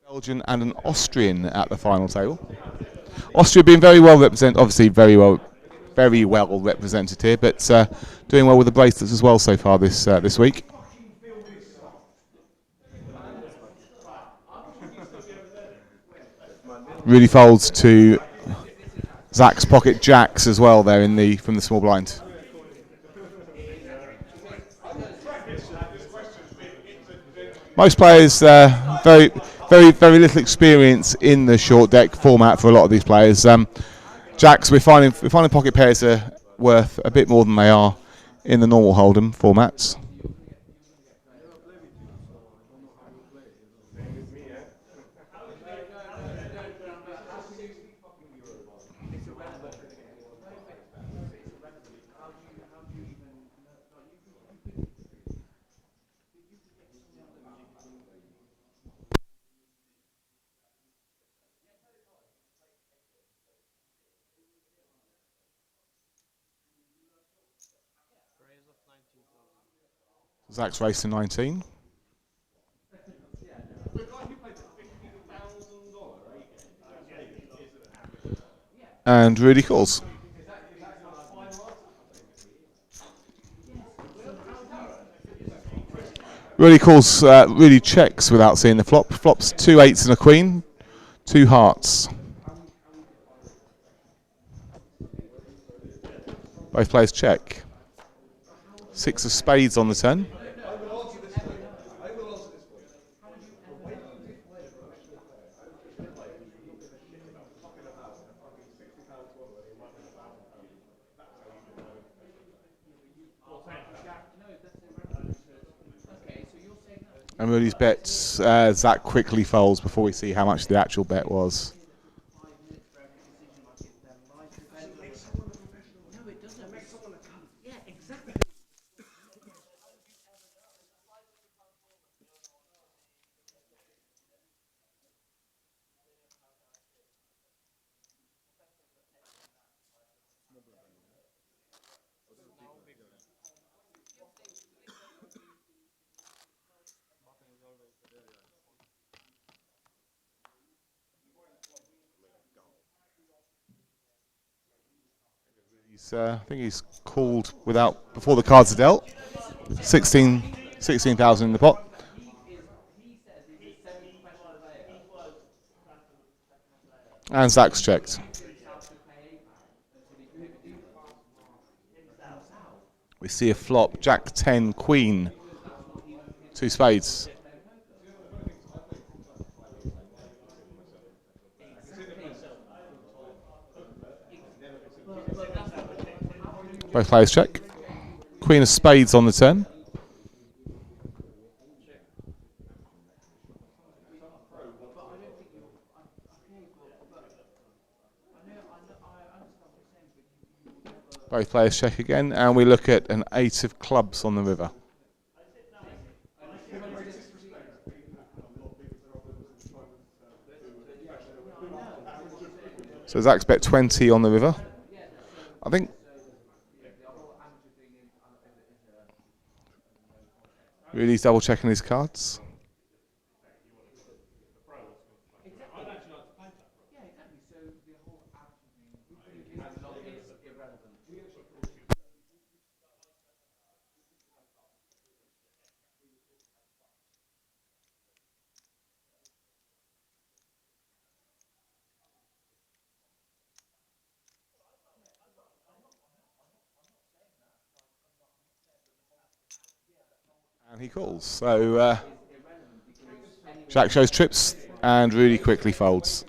Belgian and an Austrian at the final table. Austria being very well represented, obviously very well represented here, but doing well with the bracelets as well so far this week. Really folds to Zach's pocket jacks as well there from the small blind. Most players very little experience in the short deck format for a lot of these players. Jacks we're finding pocket pairs are worth a bit more than they are in the normal Hold'em formats. Zach's racing 19. And Rudy calls. Rudy calls, Rudy checks without seeing the flop. Flops 2 8s and a queen, 2 hearts. Both players check. 6 of spades on the turn. And Rudy's bets, Zach quickly folds before we see how much the actual bet was. I think he's called before the cards are dealt. 16,000 in the pot. And Zach's checked. We see a flop, Jack 10, Queen, 2 spades. Both players check. Queen of spades on the turn. Both players check again, and we look at an 8 of clubs on the river. So Zach's bet 20 on the river. I think Rudy's double checking his cards. And he calls. So Jack shows trips and Rudy quickly folds.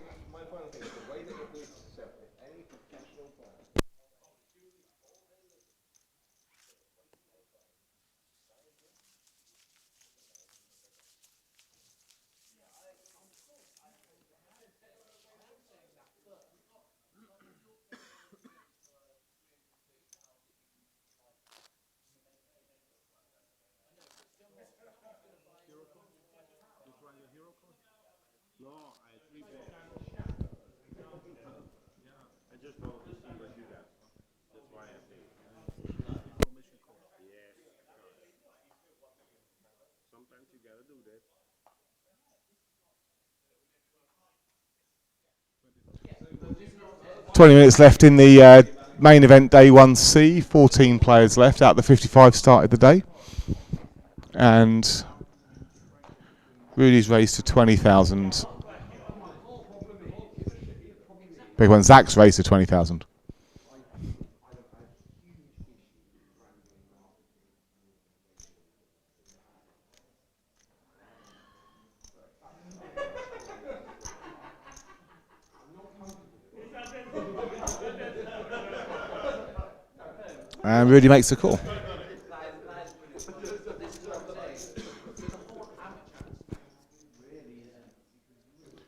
gotta do that. 20 minutes left in the main event, day 1C. 14 players left out of the 55 started the day. And Rudy's raised to 20,000. Big one, Zach's raised to 20,000. And Rudy makes the call.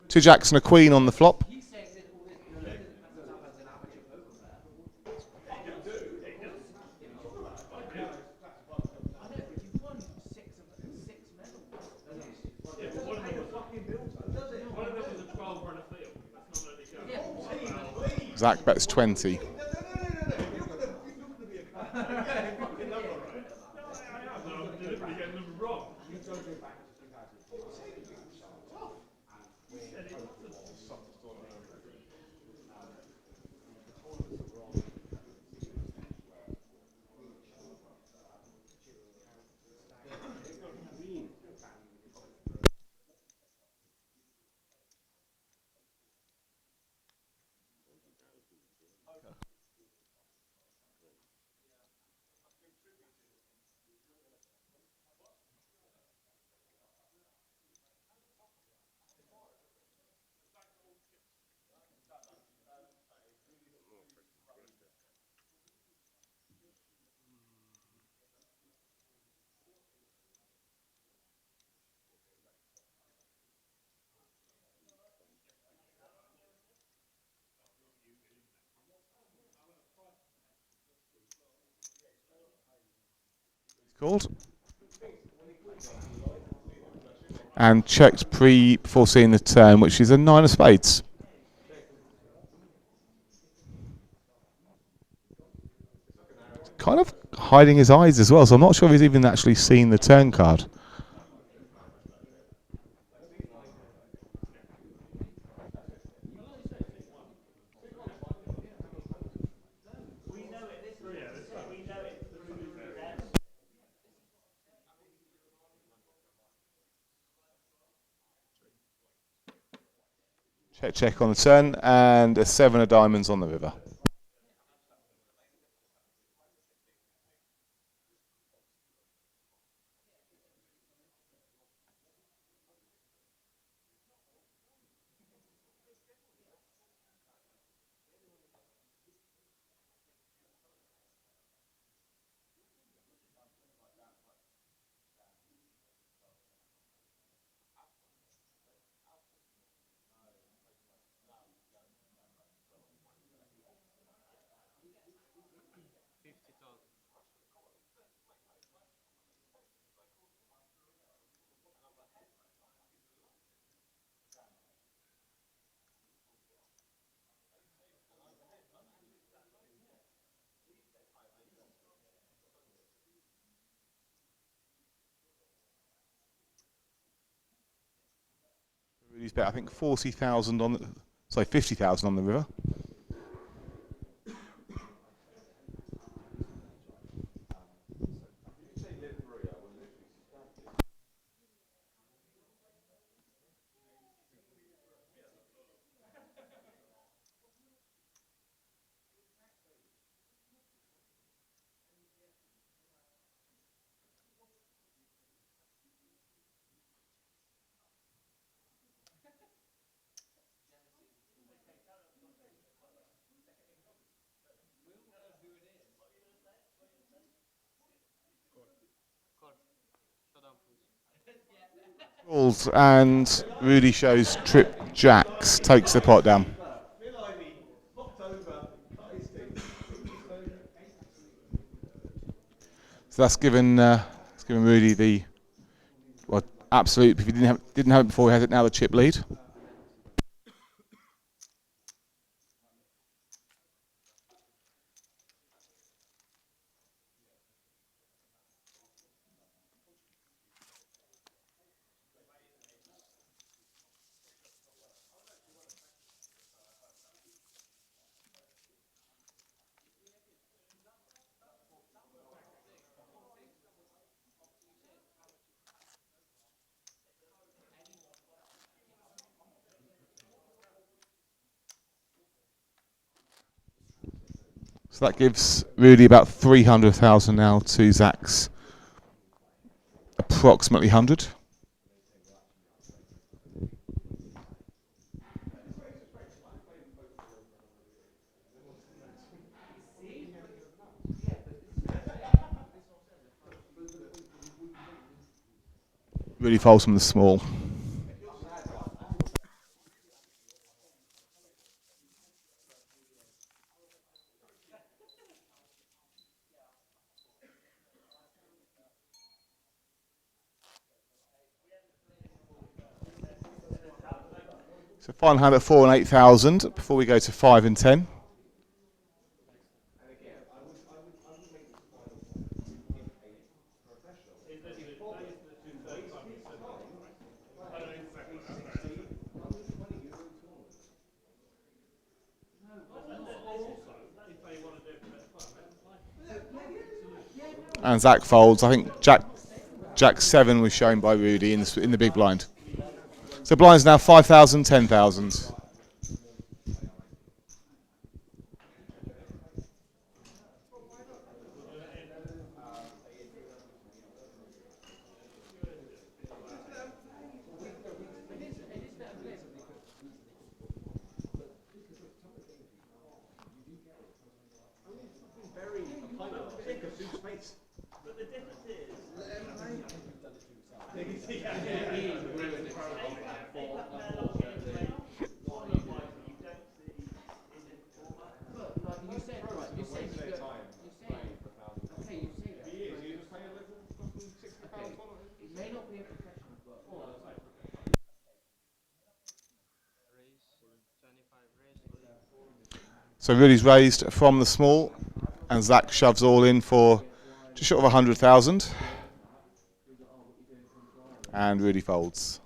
Two jacks and a queen on the flop. Zach bets 20. Called. And checked before seeing the turn, which is a 9 of spades. Kind of hiding his eyes as well, so I'm not sure if he's even actually seen the turn card. Check on the turn, and a 7 of diamonds on the river. Rudy's bet, I think 40,000 on the, sorry, 50,000 on the river. Calls, and Rudy shows trip jacks, takes the pot down. So that's given Rudy the absolute. If he didn't have it before, he has it now. The chip lead. So that gives Rudy about 300,000 now to Zach's approximately 100. Rudy folds from the small. So final hand at 4 and 8,000 before we go to 5 and 10. And Zach folds. I think Jack 7 was shown by Rudy in the big blind. So blind's now 5,000, 10,000. So Rudy's raised from the small, and Zach shoves all in for just short of 100,000. And Rudy folds.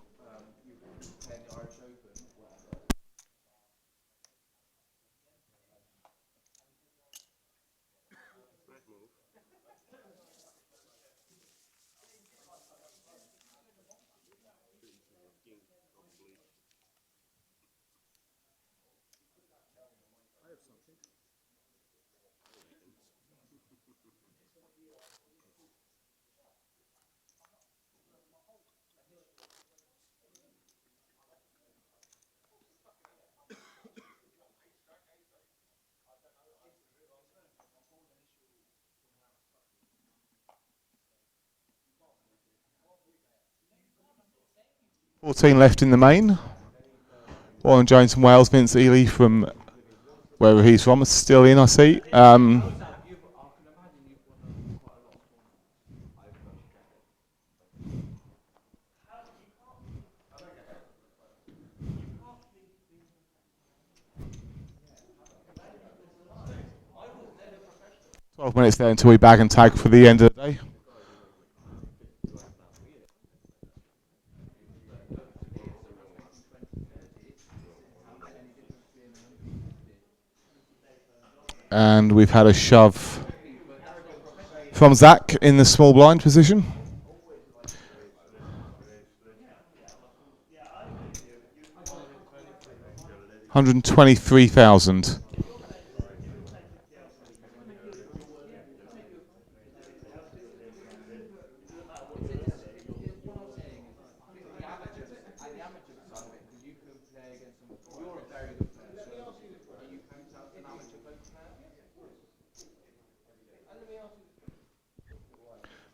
14 left in the main. Warren Jones from Wales, Vince Ely from wherever he's from is still in, I see. 12 minutes there until we bag and tag for the end of the day. And we've had a shove from Zach in the small blind position. $123,000.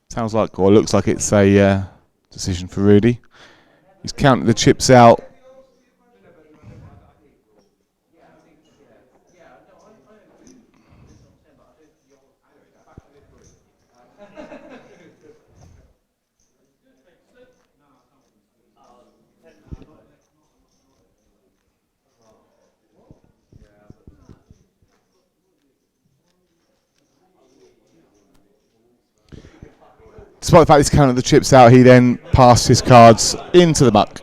Sounds like, or looks like it's a decision for Rudy. He's counting the chips out. Despite the fact he's counting the chips out, he then passed his cards into the muck.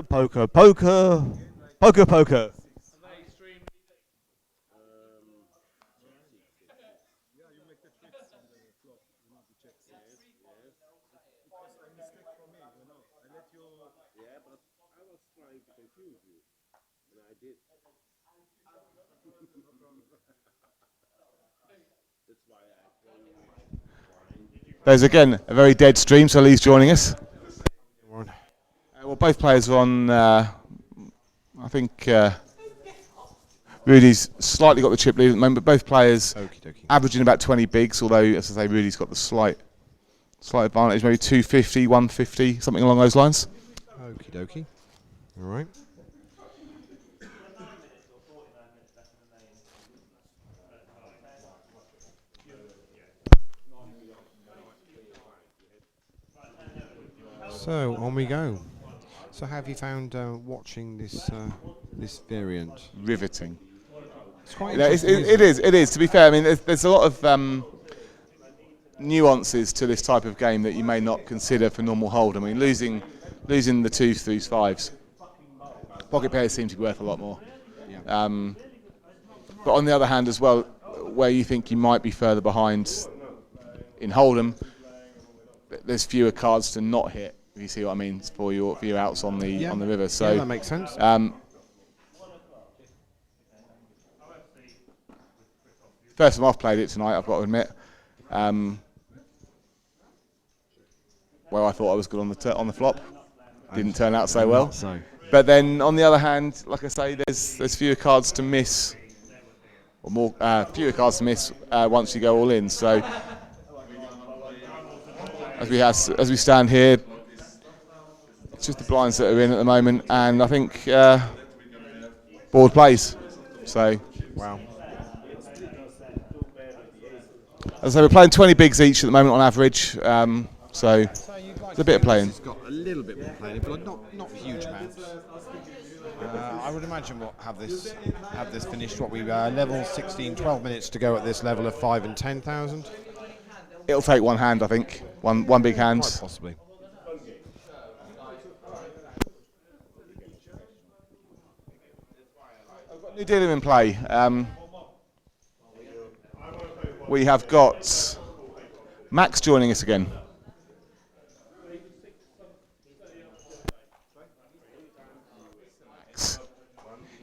Poker, poker, poker, poker, poker. There's again a very dead stream, so Lee's joining us. Well, both players are on, I think Rudy's slightly got the chip lead at the moment, but both players averaging about 20 bigs, although, as I say, Rudy's got the slight advantage, maybe 250, 150, something along those lines. Okie dokie. All right. So on we go. So have you found watching this this variant? Riveting. It's quite it is. To be fair, I mean, there's a lot of nuances to this type of game that you may not consider for normal hold. I mean, losing the 2s, 3s, 5s. Pocket pairs seem to be worth a lot more. Yeah. But on the other hand, as well, where you think you might be further behind in Hold'em, there's fewer cards to not hit. If you see what I mean, for your outs on the river. So yeah, that makes sense. First time I've played it tonight, I've got to admit. Well, I thought I was good on the flop. Didn't turn out so well. But then on the other hand, like I say, there's fewer cards to miss, or more fewer cards to miss once you go all in. So as we stand here, It's just the blinds that are in at the moment, and I think board plays. So, Wow. as I say, we're playing 20 bigs each at the moment on average. So you'd like there's a bit of playing. It's got a little bit more playing, but not huge amounts. I would imagine we'll have this finished. What we level 16, 12 minutes to go at this level of 5 and 10,000. It'll take one hand, I think. One big hand. Quite possibly. New dealer in play. We have got Max joining us again.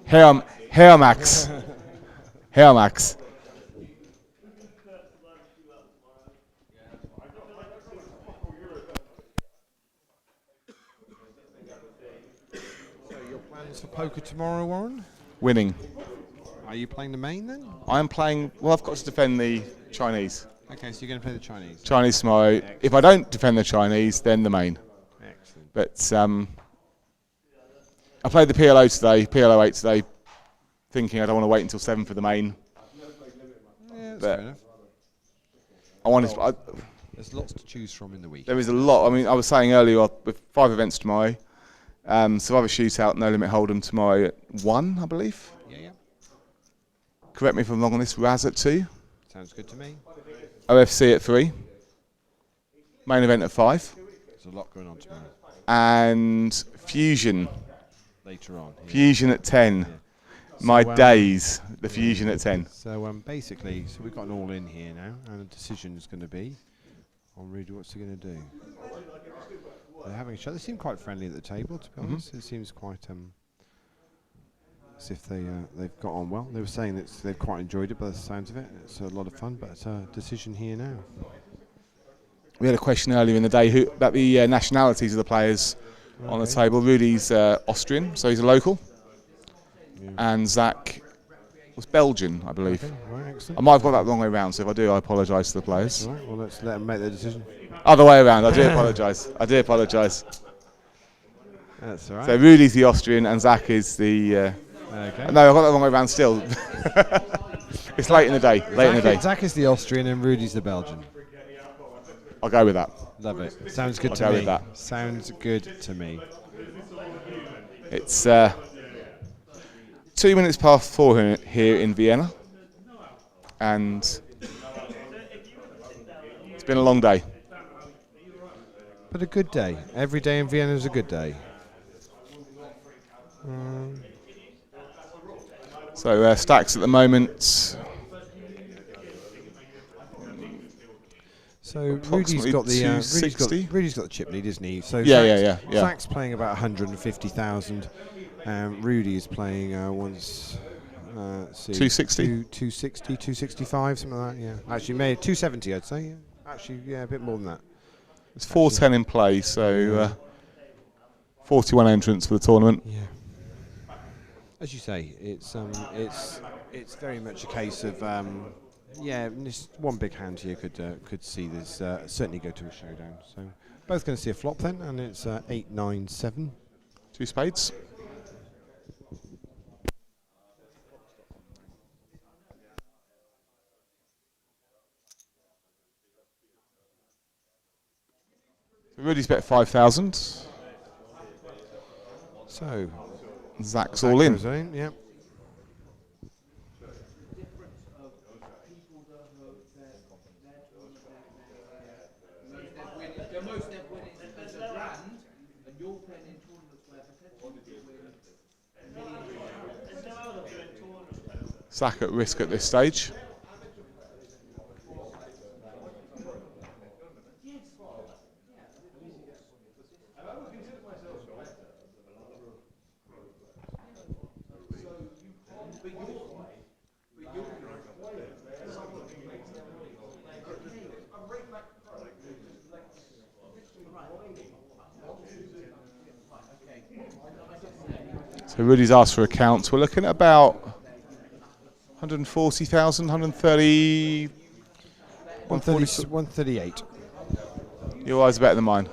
Here, Max. Here, Max. So your plans for poker tomorrow, Warren? Winning. Are you playing the main then? I'm playing. Well, I've got to defend the Chinese. Okay, so you're going to play the Chinese. Chinese tomorrow. Excellent. If I don't defend the Chinese, then the main. Excellent. But I played the PLO today, PLO 8 today, thinking I don't want to wait until 7 for the main. Yeah, that's But fair enough. I wanted. There's lots to choose from in the week. There is a lot. I mean, I was saying earlier, with 5 events tomorrow, Survivor Shootout, No Limit Hold'em tomorrow at 1, I believe. Yeah. Correct me if I'm wrong on this. Raz at 2. Sounds good to me. OFC at 3. Main event at 5. There's a lot going on tomorrow. And Fusion. Later on. Yeah. Fusion at 10. Yeah. My So, days. The Fusion at 10. So basically, we've got an all in here now, and a decision is going to be on Rudy. What's he going to do? They're having a chat. They seem quite friendly at the table, to be honest. It seems quite as if they've got on well. They were saying that they've quite enjoyed it by the sounds of it. It's a lot of fun, but it's a decision here now. We had a question earlier in the day about the nationalities of the players on the table. Rudy's Austrian, so he's a local. Yeah. And Zach was Belgian, I believe. Okay, right, excellent. I might have got that the wrong way around, so if I do, I apologise to the players. All right, well, let's let them make their decision. Other way around, I do apologise. I do apologise. That's all right. So Rudy's the Austrian and Zach is the... Okay. no, I got that the wrong way around still. It's late in the day, Zach is the Austrian and Rudy's the Belgian. I'll go with that. Love it. Sounds good I'll to go me. with that. Sounds good to me. It's 2 minutes past 4 here in Vienna. And it's been a long day. But a good day. Every day in Vienna is a good day. So stacks at the moment. So Rudy's Approximately got the 260. Rudy's got the chip lead, isn't he? So Yeah. Zach's playing about 150,000. Rudy is playing 260? 260, 265, something like that. Yeah, actually, maybe 270, I'd say. Yeah. Actually, yeah, a bit more than that. It's 410 in play, so 41 entrants for the tournament. Yeah. As you say, it's very much a case of just one big hand here could see this certainly go to a showdown. So both going to see a flop then, and it's 8-9-7. 2 spades. Rudy's bet 5,000. So Zach's all in. goes in, yeah. Zach at risk at this stage. So Rudy's asked for accounts. We're looking at about 140,000, 130. 138. Your eyes are better than mine.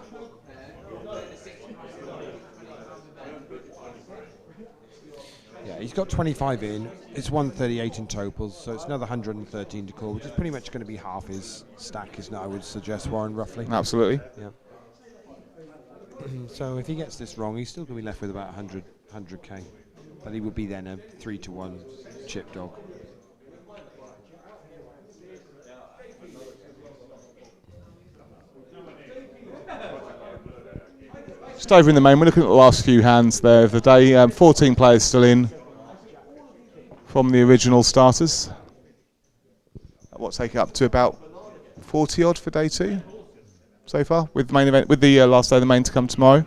Yeah, he's got 25 in. It's 138 in totals, so it's another 113 to call, which is pretty much going to be half his stack, isn't it? I would suggest, Warren, roughly. Absolutely. Yeah. So if he gets this wrong, he's still going to be left with about 100k, but he would be then a 3-1 chip dog. Just over in the main, we're looking at the last few hands there of the day. 14 players still in from the original starters. What's taking up to about 40 odd for day 2 so far, with the main event, with the last day of the main to come tomorrow.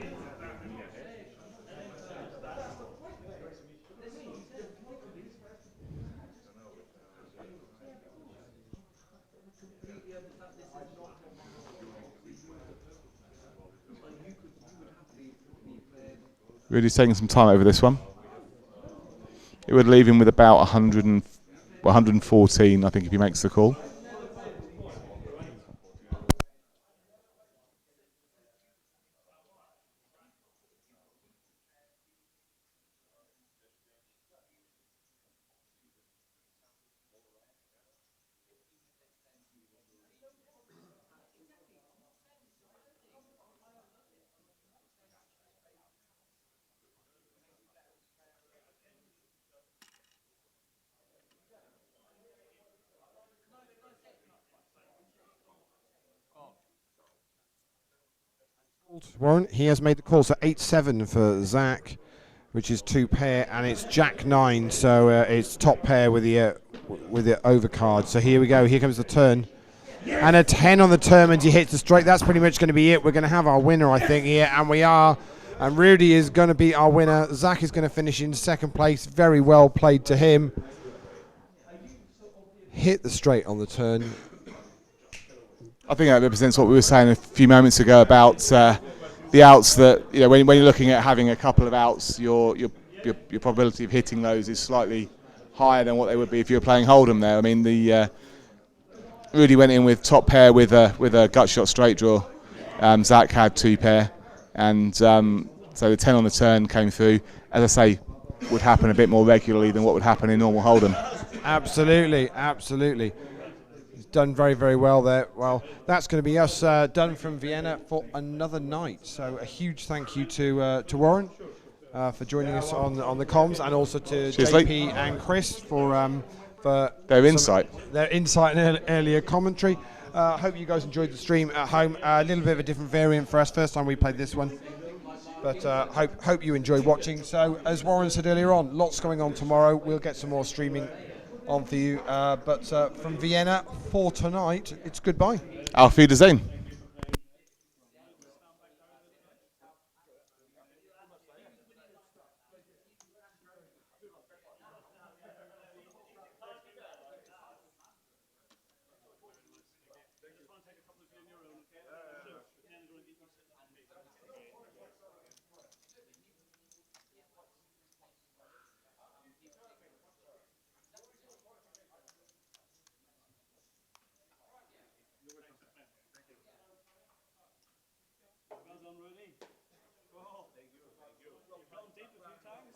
Really taking some time over this one. It would leave him with about 114, I think, if he makes the call. Warren, he has made the call, so 8-7 for Zach, which is 2 pair, and it's Jack 9, so it's top pair with the overcard. So here we go. Here comes the turn, and a 10 on the turn, and he hits the straight. That's pretty much going to be it. We're going to have our winner, I think, here, and we are. And Rudy is going to be our winner. Zach is going to finish in second place. Very well played to him. Hit the straight on the turn. I think that represents what we were saying a few moments ago about the outs that, you know, when you're looking at having a couple of outs, your probability of hitting those is slightly higher than what they would be if you were playing Hold'em there. I mean, the Rudy went in with top pair with a gut shot straight draw. Zach had 2 pair, and so the 10 on the turn came through. As I say, would happen a bit more regularly than what would happen in normal Hold'em. Absolutely, absolutely. He's done very, very well there. Well, that's going to be us done from Vienna for another night. So a huge thank you to Warren for joining us on the comms, and also to Cheers, JP Lee. and Chris for Their insight. Their insight and earlier commentary. Hope you guys enjoyed the stream at home. A little bit of a different variant for us. First time we played this one. But hope you enjoyed watching. So, as Warren said earlier on, lots going on tomorrow. We'll get some more streaming on for you. But from Vienna for tonight, it's goodbye. Auf Wiedersehen. Thank you. You've gone deep a few times.